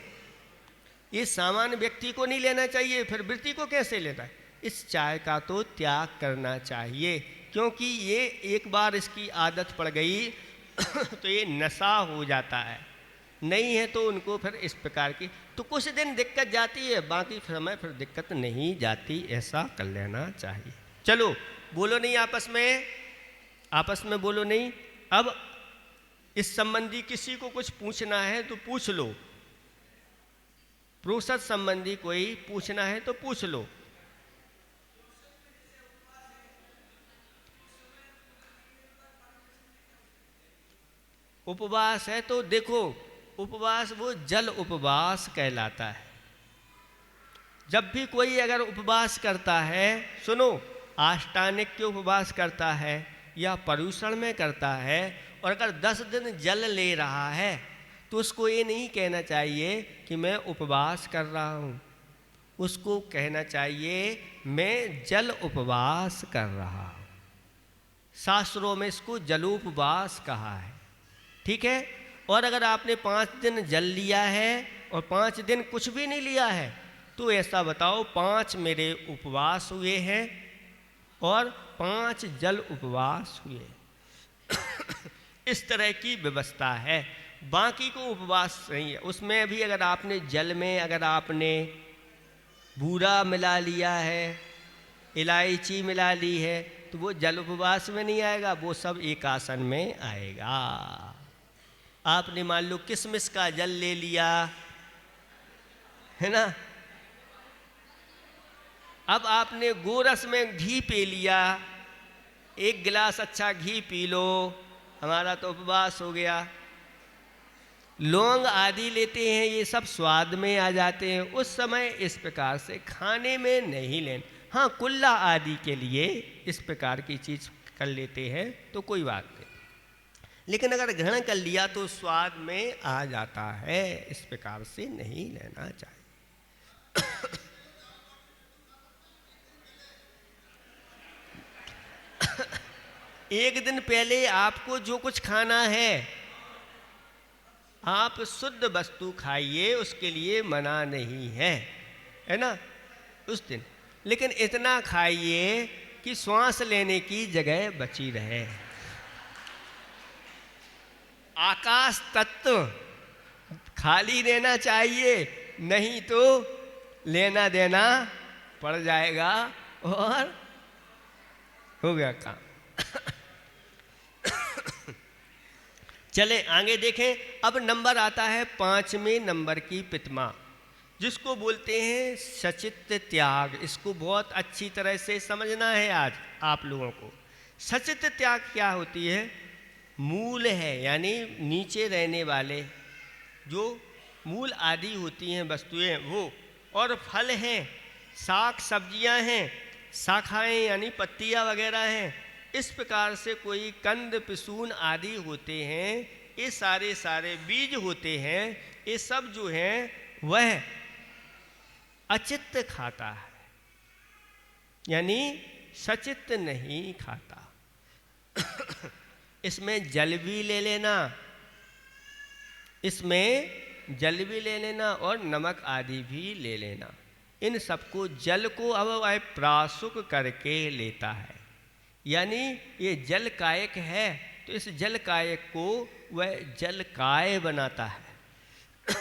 ये सामान्य व्यक्ति को नहीं लेना चाहिए, फिर वृत्ति को कैसे लेता है। इस चाय का तो त्याग करना चाहिए, क्योंकि ये एक बार इसकी आदत पड़ गई तो ये नशा हो जाता है, नहीं है तो उनको फिर इस प्रकार की तो कुछ दिन दिक्कत जाती है, बाकी समय फिर दिक्कत नहीं जाती, ऐसा कर लेना चाहिए। चलो बोलो नहीं, आपस में बोलो नहीं। अब इस संबंधी किसी को कुछ पूछना है तो पूछ लो, प्रोषद संबंधी कोई पूछना है तो पूछ लो। उपवास है तो देखो, उपवास वो जल उपवास कहलाता है। जब भी कोई अगर उपवास करता है, सुनो, आष्टानिक के उपवास करता है या पर्युषण में करता है, और अगर 10 दिन जल ले रहा है तो उसको ये नहीं कहना चाहिए कि मैं उपवास कर रहा हूँ, उसको कहना चाहिए मैं जल उपवास कर रहा हूँ। शास्त्रों में इसको जलोपवास कहा है, ठीक है। और अगर आपने 5 दिन जल लिया है और 5 दिन कुछ भी नहीं लिया है तो ऐसा बताओ 5 मेरे उपवास हुए हैं और 5 जल उपवास हुए। इस तरह की व्यवस्था है। बाकी को उपवास नहीं है, उसमें भी अगर आपने जल में अगर आपने बूरा मिला लिया है, इलायची मिला ली है, तो वो जल उपवास में नहीं आएगा, वो सब एक आसन में आएगा। आपने मान लो किशमिश का जल ले लिया है ना, अब आपने गोरस में घी पी लिया, 1 गिलास अच्छा घी पी लो, हमारा तो उपवास हो गया। लौंग आदि लेते हैं, ये सब स्वाद में आ जाते हैं, उस समय इस प्रकार से खाने में नहीं लेना। हाँ, कुल्ला आदि के लिए इस प्रकार की चीज़ कर लेते हैं तो कोई बात नहीं, लेकिन अगर ग्रहण कर लिया तो स्वाद में आ जाता है, इस प्रकार से नहीं लेना चाहिए। एक दिन पहले आपको जो कुछ खाना है आप शुद्ध वस्तु खाइए, उसके लिए मना नहीं है ना उस दिन, लेकिन इतना खाइए कि श्वास लेने की जगह बची रहे। आकाश तत्व खाली रहना चाहिए, नहीं तो लेना देना पड़ जाएगा और हो गया काम। चले आगे देखें। अब नंबर आता है 5वें नंबर की प्रतिमा, जिसको बोलते हैं सचित्त त्याग। इसको बहुत अच्छी तरह से समझना है आज आप लोगों को। सचित्त त्याग क्या होती है? मूल है, यानी नीचे रहने वाले जो मूल आदि होती हैं वस्तुएं वो, और फल हैं, शाक सब्जियां हैं, शाखाएं यानी पत्तियां वगैरह हैं। इस प्रकार से कोई कंद पिसून आदि होते हैं, ये सारे बीज होते हैं, ये सब जो हैं वह अचित्त खाता है, यानी सचित्त नहीं खाता। इसमें जल भी ले लेना, इसमें जल भी ले लेना और नमक आदि भी ले लेना। इन सबको जल को अब वह प्रासुक करके लेता है, यानी ये जल कायक है तो इस जल कायक को वह जल काय बनाता है।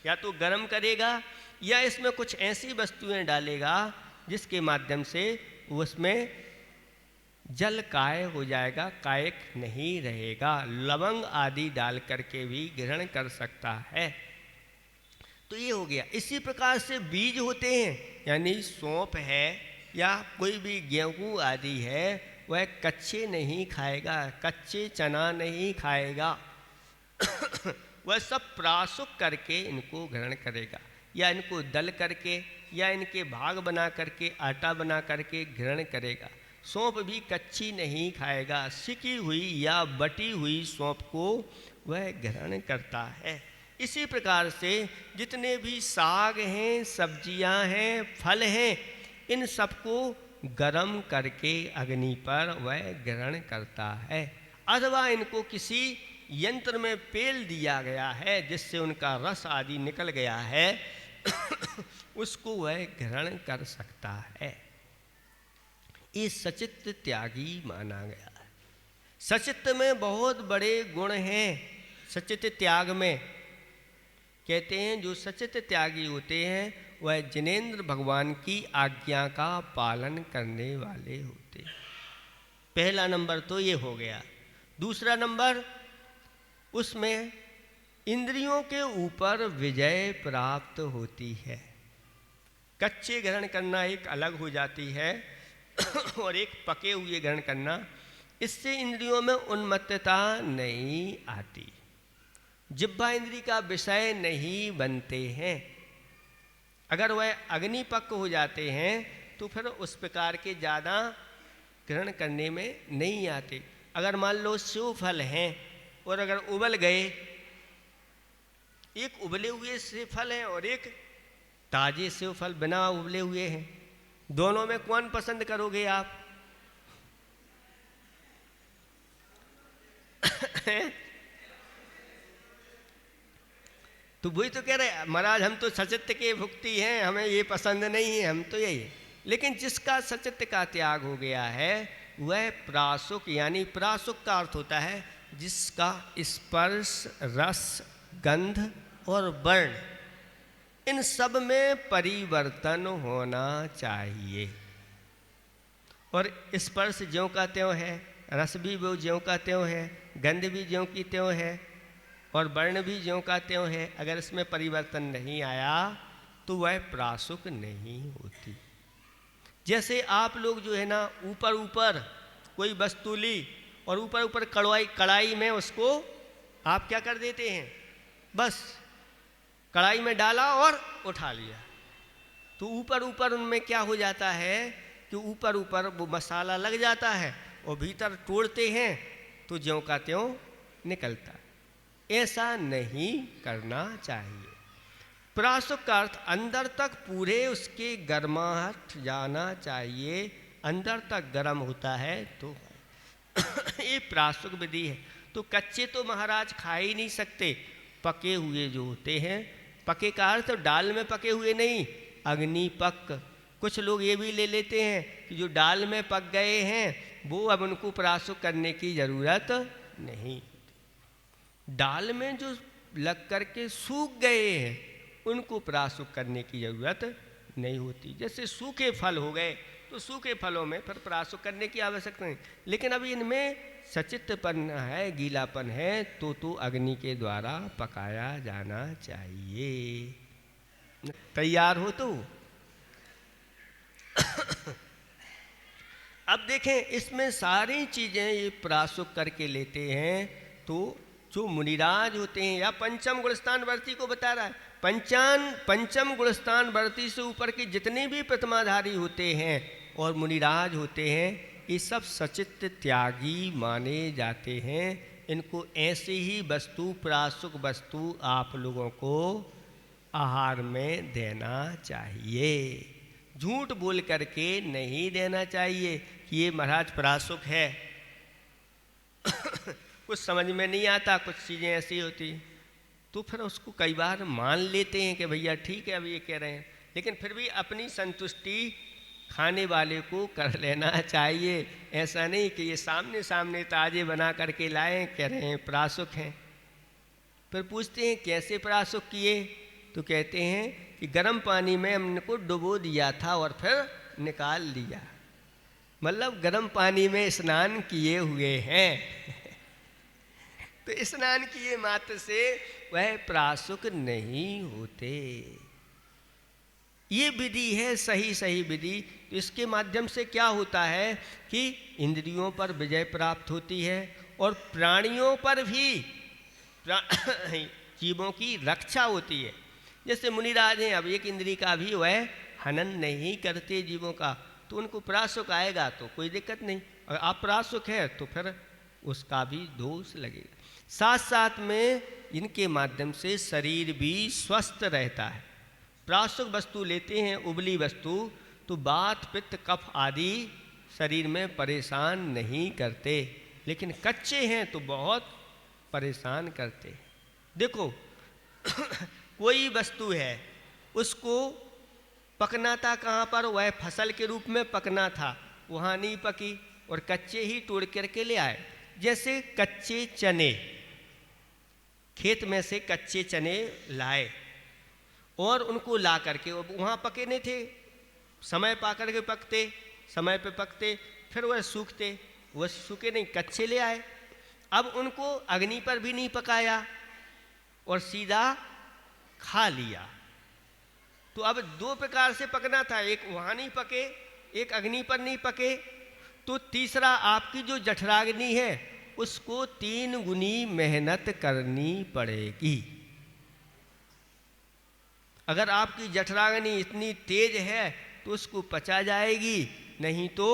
या तो गर्म करेगा या इसमें कुछ ऐसी वस्तुएं डालेगा जिसके माध्यम से उसमें जल काय हो जाएगा, कायक नहीं रहेगा। लवंग आदि डाल करके भी ग्रहण कर सकता है। तो ये हो गया। इसी प्रकार से बीज होते हैं, यानी सौंफ है या कोई भी गेहूं आदि है, वह कच्चे नहीं खाएगा, कच्चे चना नहीं खाएगा। वह सब प्रासुक करके इनको ग्रहण करेगा, या इनको दल करके या इनके भाग बना करके आटा बना करके ग्रहण करेगा। सौंफ भी कच्ची नहीं खाएगा, सिकी हुई या बटी हुई सौंफ को वह ग्रहण करता है। इसी प्रकार से जितने भी साग हैं, सब्जियां हैं, फल हैं, इन सबको गरम करके अग्नि पर वह ग्रहण करता है। अथवा इनको किसी यंत्र में पेल दिया गया है जिससे उनका रस आदि निकल गया है, उसको वह ग्रहण कर सकता है। ये सचित्त त्यागी माना गया है। सचित्त में बहुत बड़े गुण हैं। सचित्त त्याग में कहते हैं जो सचित्त त्यागी होते हैं वह जिनेंद्र भगवान की आज्ञा का पालन करने वाले होते हैं। पहला नंबर तो ये हो गया। दूसरा नंबर, उसमें इंद्रियों के ऊपर विजय प्राप्त होती है। कच्चे ग्रहण करना एक अलग हो जाती है और एक पके हुए ग्रहण करना, इससे इंद्रियों में उन्मत्तता नहीं आती, जिह्वा इंद्री का विषय नहीं बनते हैं। अगर वह अग्निपक् हो जाते हैं तो फिर उस प्रकार के ज़्यादा ग्रहण करने में नहीं आते। अगर मान लो सेव फल हैं और अगर उबल गए, एक उबले हुए सेव फल हैं और एक ताजे सेव फल बिना उबले हुए हैं, दोनों में कौन पसंद करोगे आप? तो वही तो कह रहे महाराज, हम तो सचित्त के भुक्ति हैं, हमें ये पसंद नहीं है, हम तो यही है। लेकिन जिसका सचित्त का त्याग हो गया है वह प्रासुक, यानी प्रासुक का अर्थ होता है जिसका स्पर्श, रस, गंध और वर्ण, इन सब में परिवर्तन होना चाहिए। और स्पर्श ज्यों का त्यों है, रस भी वो ज्यों का त्यों है, गंध भी ज्यों की त्यों है और वर्ण भी ज्यों का त्यों है। अगर इसमें परिवर्तन नहीं आया तो वह प्रासुक नहीं होती। जैसे आप लोग जो है ना ऊपर ऊपर कोई वस्तु ली और ऊपर ऊपर कढ़ाई में उसको आप क्या कर देते हैं, बस कढ़ाई में डाला और उठा लिया, तो ऊपर ऊपर उनमें क्या हो जाता है कि ऊपर ऊपर वो मसाला लग जाता है और भीतर तोड़ते हैं तो ज्यों का त्यों निकलता है। ऐसा नहीं करना चाहिए। प्रासुक का अर्थ अंदर तक पूरे उसके गर्माहट जाना चाहिए, अंदर तक गर्म होता है तो ये प्रासुक विधि है। तो कच्चे तो महाराज खा ही नहीं सकते, पके हुए जो होते हैं, पके का अर्थ तो दाल में पके हुए नहीं, अग्नि पक। कुछ लोग ये भी ले लेते हैं कि जो दाल में पक गए हैं वो अब उनको प्रासुक करने की ज़रूरत नहीं। डाल में जो लग करके सूख गए हैं उनको परासुक करने की ज़रूरत नहीं होती। जैसे सूखे फल हो गए तो सूखे फलों में फिर परासुक करने की आवश्यकता नहीं, लेकिन अभी इनमें सचित्रपन है, गीलापन है, तो अग्नि के द्वारा पकाया जाना चाहिए। तैयार हो तो अब देखें इसमें सारी चीज़ें ये परासुक करके लेते हैं। तो जो मुनिराज होते हैं या पंचम गुणस्थान वर्ती को बता रहा है, पंचम गुणस्थान वर्ती से ऊपर के जितने भी प्रतिमाधारी होते हैं और मुनिराज होते हैं, ये सब सचित त्यागी माने जाते हैं। इनको ऐसी ही वस्तु, परासुक वस्तु आप लोगों को आहार में देना चाहिए। झूठ बोल करके नहीं देना चाहिए कि ये महाराज परासुक है। कुछ समझ में नहीं आता, कुछ चीज़ें ऐसी होती तो फिर उसको कई बार मान लेते हैं कि भैया ठीक है अब ये कह रहे हैं, लेकिन फिर भी अपनी संतुष्टि खाने वाले को कर लेना चाहिए। ऐसा नहीं कि ये सामने सामने ताजे बना करके लाए, कह रहे हैं परासुक हैं। फिर पूछते हैं कैसे परासुक किए, तो कहते हैं कि गर्म पानी में हमने को डुबो दिया था और फिर निकाल लिया, मतलब गर्म पानी में स्नान किए हुए हैं। तो स्नान किए मात्र से वह परासुक नहीं होते। ये विधि है सही विधि। तो इसके माध्यम से क्या होता है कि इंद्रियों पर विजय प्राप्त होती है और प्राणियों पर भी जीवों की रक्षा होती है। जैसे मुनिराज हैं, अब एक इंद्री का भी वह हनन नहीं करते जीवों का, तो उनको परासुक आएगा तो कोई दिक्कत नहीं, और अपरासुक है तो फिर उसका भी दोष लगेगा। साथ साथ में इनके माध्यम से शरीर भी स्वस्थ रहता है। परासुक वस्तु लेते हैं, उबली वस्तु, तो वात पित्त कफ आदि शरीर में परेशान नहीं करते, लेकिन कच्चे हैं तो बहुत परेशान करते हैं। देखो कोई वस्तु है उसको पकना था कहाँ पर, वह फसल के रूप में पकना था, वहाँ नहीं पकी और कच्चे ही तोड़ करके ले आए। जैसे कच्चे चने, खेत में से कच्चे चने लाए और उनको ला करके वहाँ पके नहीं थे, समय पा करके पकते, समय पे पकते, फिर वह सूखते, वह सूखे नहीं, कच्चे ले आए। अब उनको अग्नि पर भी नहीं पकाया और सीधा खा लिया। तो अब दो प्रकार से पकना था, एक वहाँ नहीं पके, एक अग्नि पर नहीं पके, तो तीसरा आपकी जो जठराग्नि है उसको 3 गुनी मेहनत करनी पड़ेगी। अगर आपकी जठराग्नि इतनी तेज है तो उसको पचा जाएगी, नहीं तो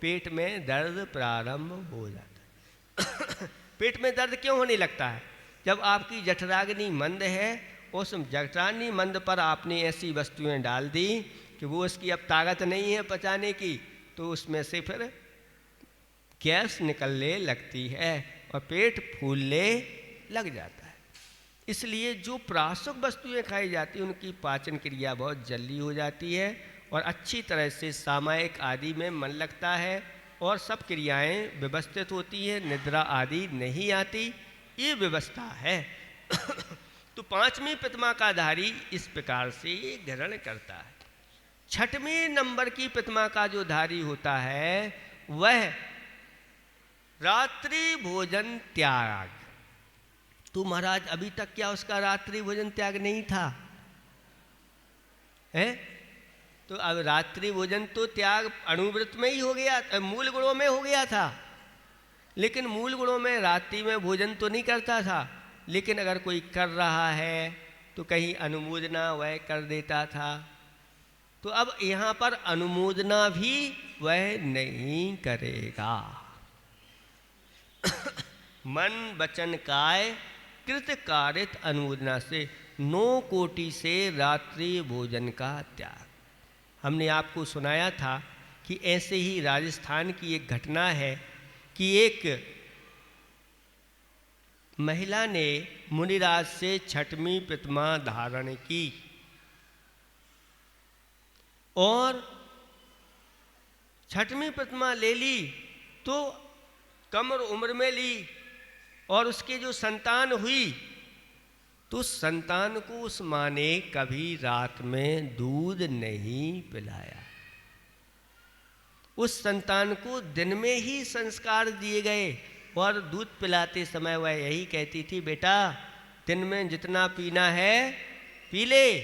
पेट में दर्द प्रारंभ हो जाता है। पेट में दर्द क्यों होने लगता है? जब आपकी जठराग्नि मंद है, उस जठराग्नि मंद पर आपने ऐसी वस्तुएं डाल दी कि वो उसकी अब ताकत नहीं है पचाने की, तो उसमें से फिर गैस निकलने लगती है और पेट फूलने लग जाता है। इसलिए जो परासुक वस्तुएं खाई जाती हैं उनकी पाचन क्रिया बहुत जल्दी हो जाती है और अच्छी तरह से सामायिक आदि में मन लगता है और सब क्रियाएं व्यवस्थित होती है, निद्रा आदि नहीं आती, ये व्यवस्था है। तो 5वीं प्रतिमा का धारी इस प्रकार से ये ग्रहण करता है। 6वें नंबर की प्रतिमा का जो धारी होता है वह रात्रि भोजन त्याग। तो महाराज अभी तक क्या उसका रात्रि भोजन त्याग नहीं था है? तो अब रात्रि भोजन तो त्याग अणुव्रत में ही हो गया, मूल गुणों में हो गया था, लेकिन मूल गुणों में रात्रि में भोजन तो नहीं करता था, लेकिन अगर कोई कर रहा है तो कहीं अनुमोदना वह कर देता था। तो अब यहाँ पर अनुमोदना भी वह नहीं करेगा। मन वचन काय कृत कारित अनुमोदना से 9 कोटि से रात्रि भोजन का त्याग। हमने आपको सुनाया था कि ऐसे ही राजस्थान की एक घटना है कि एक महिला ने मुनिराज से 6वीं प्रतिमा धारण की और 6वीं प्रतिमा ले ली तो कम उम्र में ली, और उसके जो संतान हुई तो उस संतान को उस माँ ने कभी रात में दूध नहीं पिलाया। उस संतान को दिन में ही संस्कार दिए गए और दूध पिलाते समय वह यही कहती थी, बेटा दिन में जितना पीना है पी ले,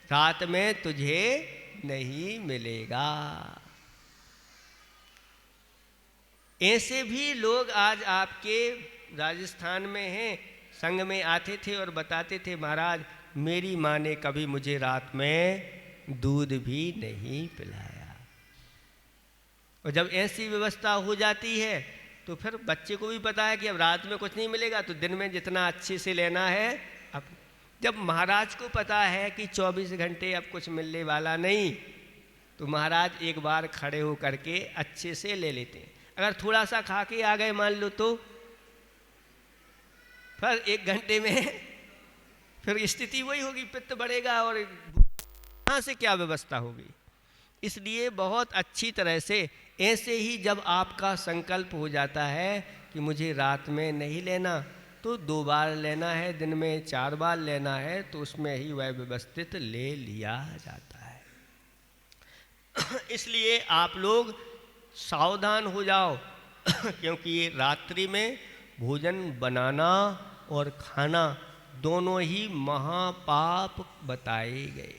रात में तुझे नहीं मिलेगा। ऐसे भी लोग आज आपके राजस्थान में हैं, संग में आते थे और बताते थे, महाराज मेरी माँ ने कभी मुझे रात में दूध भी नहीं पिलाया। और जब ऐसी व्यवस्था हो जाती है तो फिर बच्चे को भी पता है कि अब रात में कुछ नहीं मिलेगा तो दिन में जितना अच्छे से लेना है। अब जब महाराज को पता है कि 24 घंटे अब कुछ मिलने वाला नहीं, तो महाराज एक बार खड़े हो करके अच्छे से ले लेते हैं। अगर थोड़ा सा खा के आ गए मान लो तो फिर 1 घंटे में फिर स्थिति वही होगी, पित्त बढ़ेगा और कहाँ से क्या व्यवस्था होगी। इसलिए बहुत अच्छी तरह से ऐसे ही जब आपका संकल्प हो जाता है कि मुझे रात में नहीं लेना, तो 2 बार लेना है, दिन में 4 बार लेना है, तो उसमें ही वह व्यवस्थित ले लिया जाता है। इसलिए आप लोग सावधान हो जाओ क्योंकि ये रात्रि में भोजन बनाना और खाना दोनों ही महापाप बताए गए।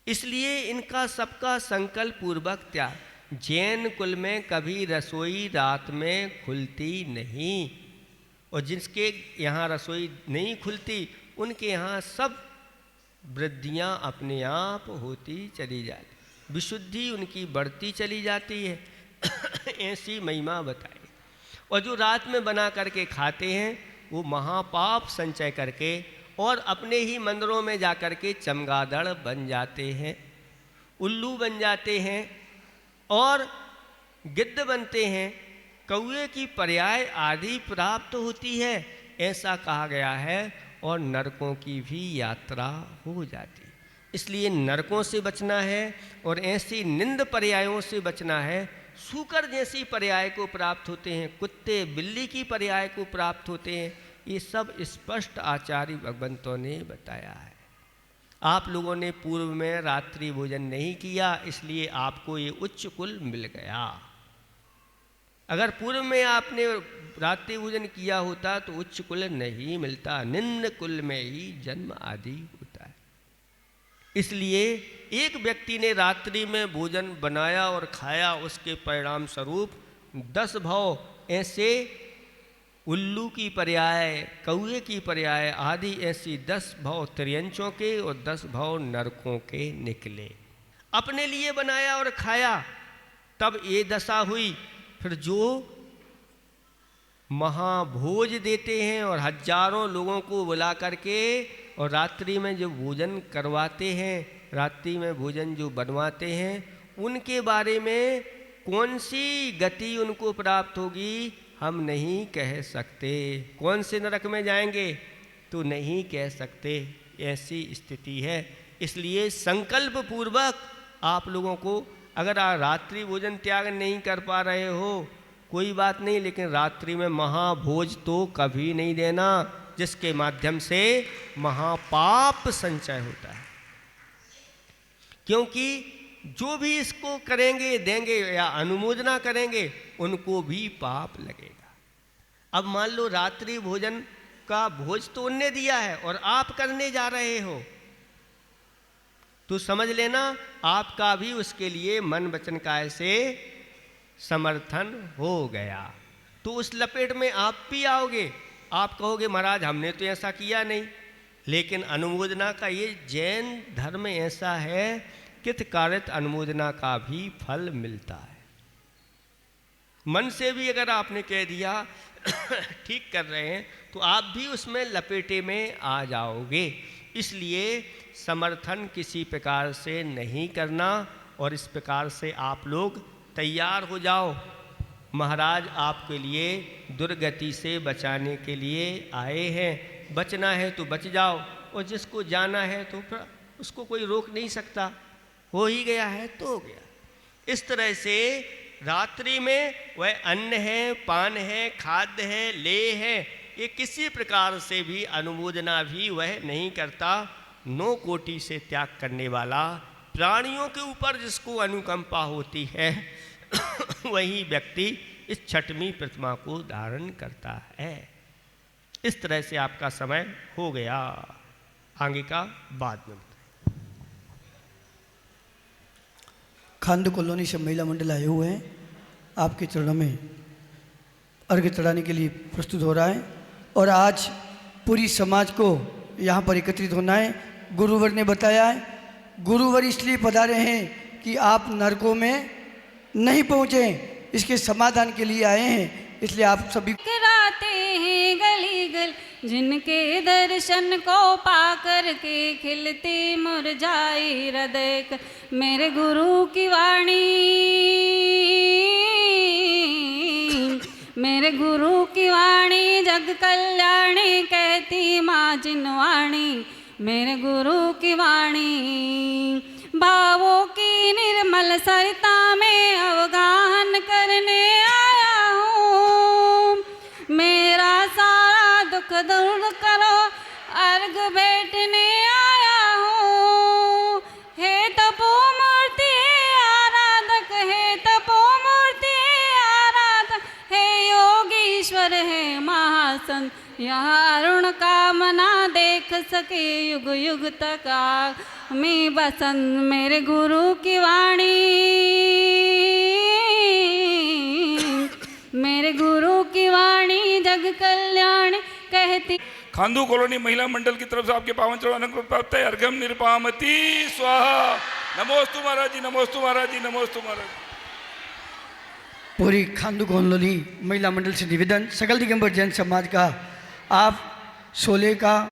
इसलिए इनका सबका संकल्प पूर्वक त्याग। जैन कुल में कभी रसोई रात में खुलती नहीं, और जिसके यहाँ रसोई नहीं खुलती उनके यहाँ सब वृद्धियाँ अपने आप होती चली जाती, विशुद्धि उनकी बढ़ती चली जाती है। ऐसी महिमा बताई। और जो रात में बना करके खाते हैं वो महापाप संचय करके और अपने ही मंदिरों में जाकर के चमगादड़ बन जाते हैं, उल्लू बन जाते हैं और गिद्ध बनते हैं, कौए की पर्याय आदि प्राप्त होती है, ऐसा कहा गया है। और नरकों की भी यात्रा हो जाती है। इसलिए नरकों से बचना है और ऐसी निंद पर्यायों से बचना है। सूकर जैसी पर्याय को प्राप्त होते हैं, कुत्ते बिल्ली की पर्याय को प्राप्त होते हैं। ये सब स्पष्ट आचार्य भगवंतों ने बताया है। आप लोगों ने पूर्व में रात्रि भोजन नहीं किया, इसलिए आपको ये उच्च कुल मिल गया। अगर पूर्व में आपने रात्रि भोजन किया होता तो उच्च कुल नहीं मिलता, निम्न कुल में ही जन्म आदि होता है। इसलिए एक व्यक्ति ने रात्रि में भोजन बनाया और खाया, उसके परिणाम स्वरूप 10 भाव ऐसे उल्लू की पर्याय, कौए की पर्याय आदि ऐसी 10 भाव त्रियंचों के और 10 भाव नरकों के निकले। अपने लिए बनाया और खाया तब ये दशा हुई। फिर जो महाभोज देते हैं और हजारों लोगों को बुला करके और रात्रि में जो भोजन करवाते हैं, रात्रि में भोजन जो बनवाते हैं, उनके बारे में कौन सी गति उनको प्राप्त होगी हम नहीं कह सकते। कौन से नरक में जाएंगे तो नहीं कह सकते, ऐसी स्थिति है। इसलिए संकल्प पूर्वक आप लोगों को, अगर आप रात्रि भोजन त्याग नहीं कर पा रहे हो कोई बात नहीं, लेकिन रात्रि में महाभोज तो कभी नहीं देना, जिसके माध्यम से महापाप संचय होता है। क्योंकि जो भी इसको करेंगे देंगे या अनुमोदना करेंगे उनको भी पाप लगेगा। अब मान लो रात्रि भोजन का भोज तो उनने दिया है और आप करने जा रहे हो, तो समझ लेना आपका भी उसके लिए मन वचन काय से समर्थन हो गया। तो उस लपेट में आप भी आओगे। आप कहोगे महाराज हमने तो ऐसा किया नहीं, लेकिन अनुमोदना का ये जैन धर्म ऐसा है, कित कारित अनुमोदना का भी फल मिलता है। मन से भी अगर आपने कह दिया ठीक कर रहे हैं तो आप भी उसमें लपेटे में आ जाओगे। इसलिए समर्थन किसी प्रकार से नहीं करना और इस प्रकार से आप लोग तैयार हो जाओ। महाराज आपके लिए दुर्गति से बचाने के लिए आए हैं। बचना है तो बच जाओ और जिसको जाना है तो फिर उसको कोई रोक नहीं सकता, हो ही गया है तो हो गया। इस तरह से रात्रि में वह अन्न है, पान है, खाद्य है, लेह है, ये किसी प्रकार से भी अनुमोदना भी वह नहीं करता। 9 कोटि से त्याग करने वाला, प्राणियों के ऊपर जिसको अनुकंपा होती है वही व्यक्ति इस छठवीं प्रतिमा को धारण करता है। इस तरह से आपका समय हो गया, आगे का बाद में। खांडू कॉलोनी से महिला मंडल आए हुए हैं, आपके चरणों में अर्घ्य चढ़ाने के लिए प्रस्तुत हो रहा है। और आज पूरी समाज को यहाँ पर एकत्रित होना है। गुरुवर ने बताया है, गुरुवर इसलिए पधारे हैं कि आप नरकों में नहीं पहुँचे, इसके समाधान के लिए आए हैं। इसलिए आप सभी कराते हैं गली गल, जिनके दर्शन को पा कर के खिलते मुरझाए हृदय कर। मेरे गुरु की वाणी, मेरे गुरु की वाणी जग कल्याणी, कहती माँ जिनवाणी। मेरे गुरु की वाणी भावों की निर्मल सरिता में अवगाहन करने आया हूँ। मेरा सारा दुख दूर करो, अर्घ बैठने आया हूँ। हे तपो मूर्ति आराधक, हे तपो मूर्ति आराधक, हे योगीश्वर, हे महासंत, यह अरुण कामना देख सके युग युग तक मैं बसंत। मेरे गुरु की वाणी, मेरे गुरु की वाणी जग कल्याण कहती। खांडू कॉलोनी महिला मंडल की तरफ से आपके पावन चरण अनुग्रह प्राप्त है। अर्घम निरपामति स्वाहा। नमोस्तु महाराज जी, नमोस्तु महाराज जी, नमोस्तु महाराज। पूरी खांडू कॉलोनी महिला मंडल से निवेदन, सकल दिगंबर जैन समाज का, आप शोले का